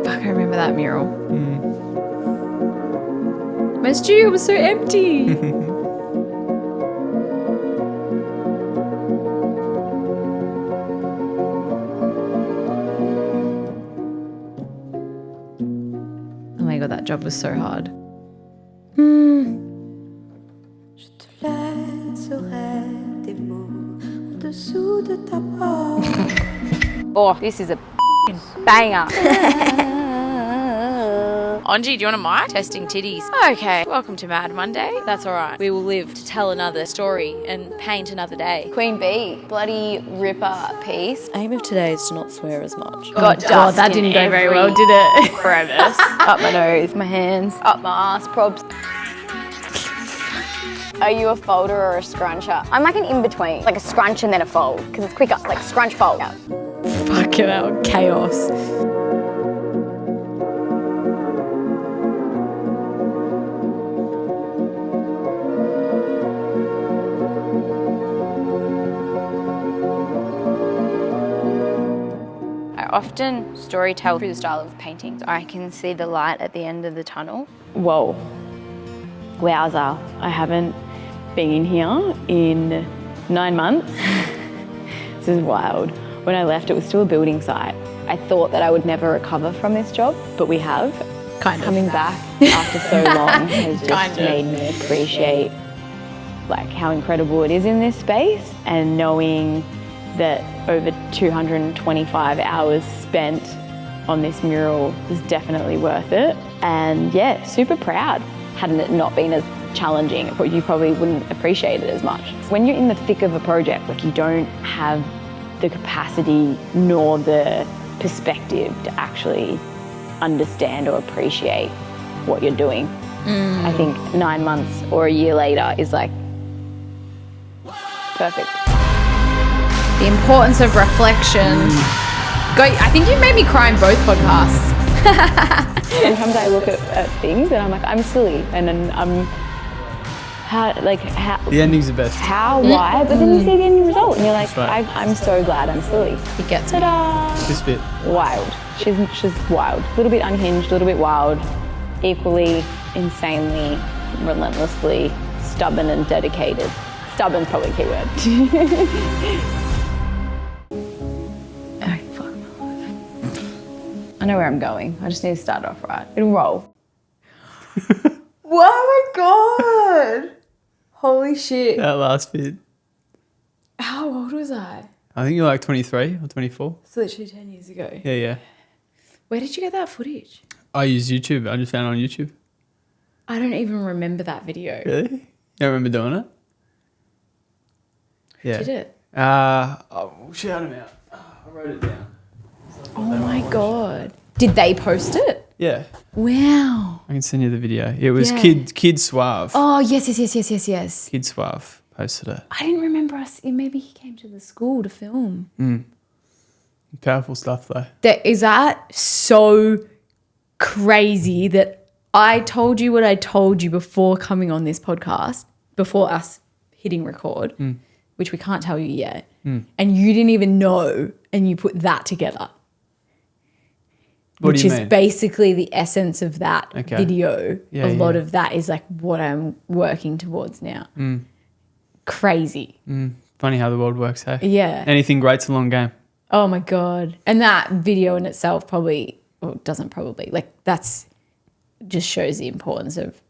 Fuck, I remember that mural. My studio was so empty. Oh my god, that job was so hard. Je te laisserai des mots au-dessous de ta porte. Oh, this is a banger. Angie, do you want a mic? Testing titties. Okay, welcome to Mad Monday. That's all right. We will live to tell another story and paint another day. Queen Bee, bloody ripper piece. Aim of today is to not swear as much. Got God, that didn't go very well, did it? crevice. Up my nose, my hands, up my ass, probs. Are you a folder or a scruncher? I'm like an in-between, like a scrunch and then a fold, because it's quicker, like scrunch, fold. Yeah. Fucking hell, chaos. I often storytell through the style of paintings. I can see the light at the end of the tunnel. Whoa. Wowza. I haven't been in here in 9 months. This is wild. When I left, it was still a building site. I thought that I would never recover from this job, but we have. Kind of. Coming back after so long has just made me appreciate like how incredible it is in this space, and knowing that over 225 hours spent on this mural is definitely worth it. And yeah, super proud. Hadn't it not been as challenging, you probably wouldn't appreciate it as much. When you're in the thick of a project, like you don't have the capacity nor the perspective to actually understand or appreciate what you're doing. I think 9 months or a year later is like perfect. The importance of reflection. I think you made me cry in both podcasts. Sometimes I look at things and I'm like, I'm silly, and then I'm The ending's the best. why? But then you see the end result and you're like, That's right. I'm so glad I'm silly. He gets it. Ta-da! This bit. Wild. She's wild. A little bit unhinged, a little bit wild, equally insanely, relentlessly stubborn and dedicated. Stubborn's probably a key word. Oh, fuck my life. I know where I'm going. I just need to start off right. It'll roll. Oh my god! Holy shit. That last bit. How old was I? I think you're like 23 or 24. It's literally 10 years ago. Yeah, yeah. Where did you get that footage? I use YouTube. I just found it on YouTube. I don't even remember that video. Really? You don't remember doing it? Yeah. Did it? I'll shout him out. I wrote it down. Oh my God. Did they post it? Yeah. Wow. I can send you the video. It was Yeah. Kid Suave. Oh, yes. Kid Suave posted it. I didn't remember us. Maybe he came to the school to film. Powerful stuff though. Is that so crazy that I told you what I told you before coming on this podcast, before us hitting record, which we can't tell you yet, and you didn't even know, and you put that together. What which do you is mean? basically the essence of that video. Yeah, a lot of that is like what I'm working towards now. Crazy. Funny how the world works, hey? Yeah. Anything great's a long game. Oh my God. And that video in itself that's just shows the importance of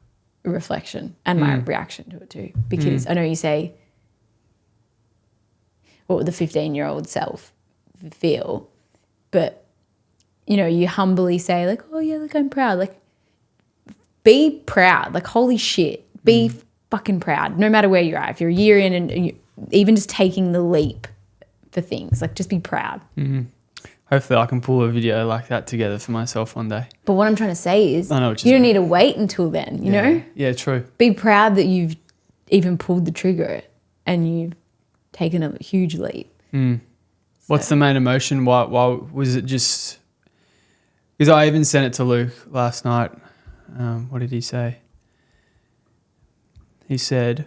reflection and my reaction to it too. Because I know you say, what would the 15-year-old self feel? But, you know, you humbly say like, oh yeah, look, I'm proud. Like, be proud. Like, holy shit. Be fucking proud. No matter where you're at. If you're a year in and you, even just taking the leap for things, like just be proud. Hopefully I can pull a video like that together for myself one day. But what I'm trying to say is I know what you you don't mean. need to wait until then, you know? Yeah, true. Be proud that you've even pulled the trigger and you've taken a huge leap. What's the main emotion? Why was it just... Because I even sent it to Luke last night. What did he say? He said,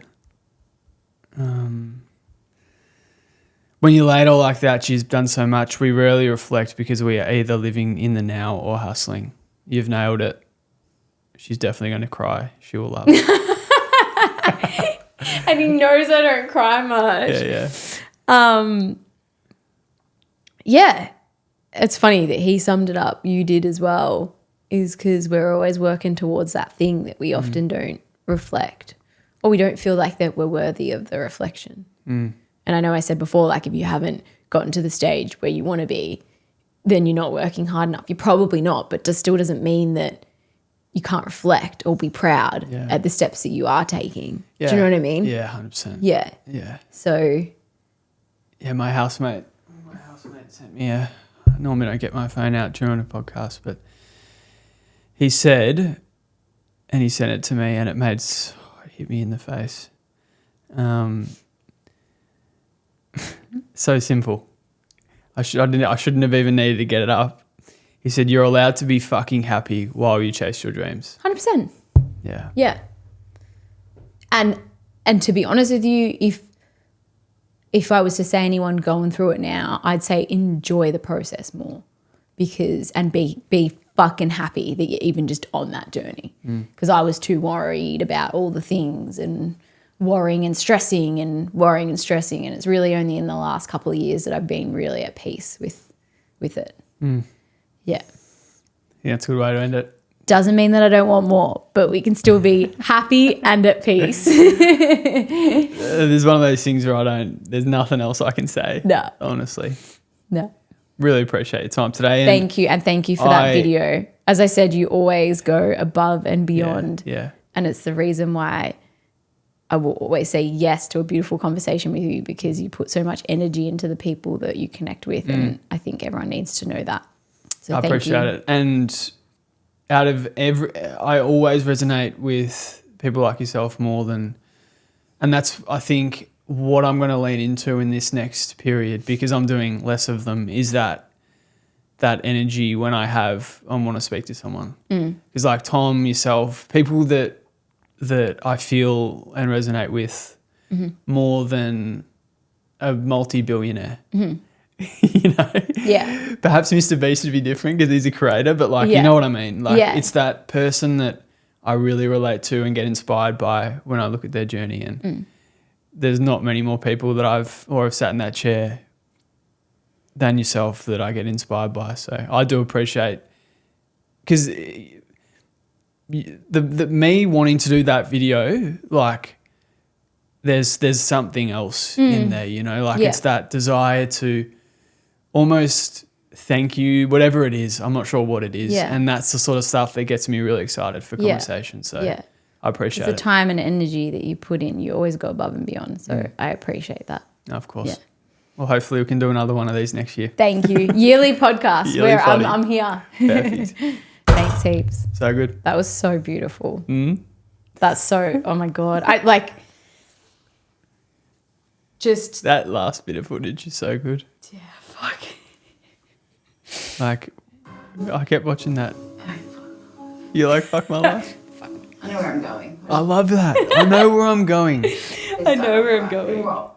when you lay it all like that, she's done so much, we rarely reflect because we are either living in the now or hustling. You've nailed it. She's definitely going to cry. She will love it. And he knows I don't cry much. Yeah. Yeah. It's funny that he summed it up. You did as well, is because we're always working towards that thing that we often don't reflect, or we don't feel like that we're worthy of the reflection. And I know I said before, like, if you haven't gotten to the stage where you want to be, then you're not working hard enough. You're probably not, but still doesn't mean that you can't reflect or be proud at the steps that you are taking. Do you know what I mean? Yeah, 100%. Yeah. Yeah. So Yeah, my housemate sent me I normally don't get my phone out during a podcast, but he said, and he sent it to me, and it hit me in the face. So simple. I shouldn't have even needed to get it up. He said, you're allowed to be fucking happy while you chase your dreams. 100%. Yeah. Yeah. And to be honest with you, if I was to say anyone going through it now, I'd say enjoy the process more, and be fucking happy that you're even just on that journey. Because I was too worried about all the things and worrying and stressing. And it's really only in the last couple of years that I've been really at peace with it. Yeah. Yeah, that's a good way to end it. Doesn't mean that I don't want more, but we can still be happy and at peace. There's one of those things where there's nothing else I can say. No. Honestly. No. Really appreciate your time today. Thank you. And thank you for that video. As I said, you always go above and beyond. Yeah. And it's the reason why I will always say yes to a beautiful conversation with you, because you put so much energy into the people that you connect with. And I think everyone needs to know that. So I appreciate it. And out of I always resonate with people like yourself more than, and that's, I think, what I'm going to lean into in this next period, because I'm doing less of them, is that energy when I want to speak to someone. Because like Tom, yourself, people that I feel and resonate with more than a multi-billionaire. You know? Yeah. Perhaps Mr. Beast would be different because he's a creator, but like, Yeah. you know what I mean? Like, Yeah. it's that person that I really relate to and get inspired by when I look at their journey. And there's not many more people that I've sat in that chair than yourself that I get inspired by. So I do appreciate, because the me wanting to do that video, like, there's something else in there, you know, like it's that desire to almost thank you, whatever it is. I'm not sure what it is. Yeah. And that's the sort of stuff that gets me really excited for conversation. So I appreciate It's the time and energy that you put in. You always go above and beyond. So I appreciate that. No, of course. Yeah. Well, hopefully we can do another one of these next year. Thank you. Yearly podcast Yearly where footy. I'm here. Perfect. Thanks heaps. So good. That was so beautiful. Mm. That's so, oh my God. I like, just, That last bit of footage is so good. yeah, fuck. Like, I kept watching that. You're like, fuck my life. I know where I'm going. I love that. I know where I'm going. I know where I'm going.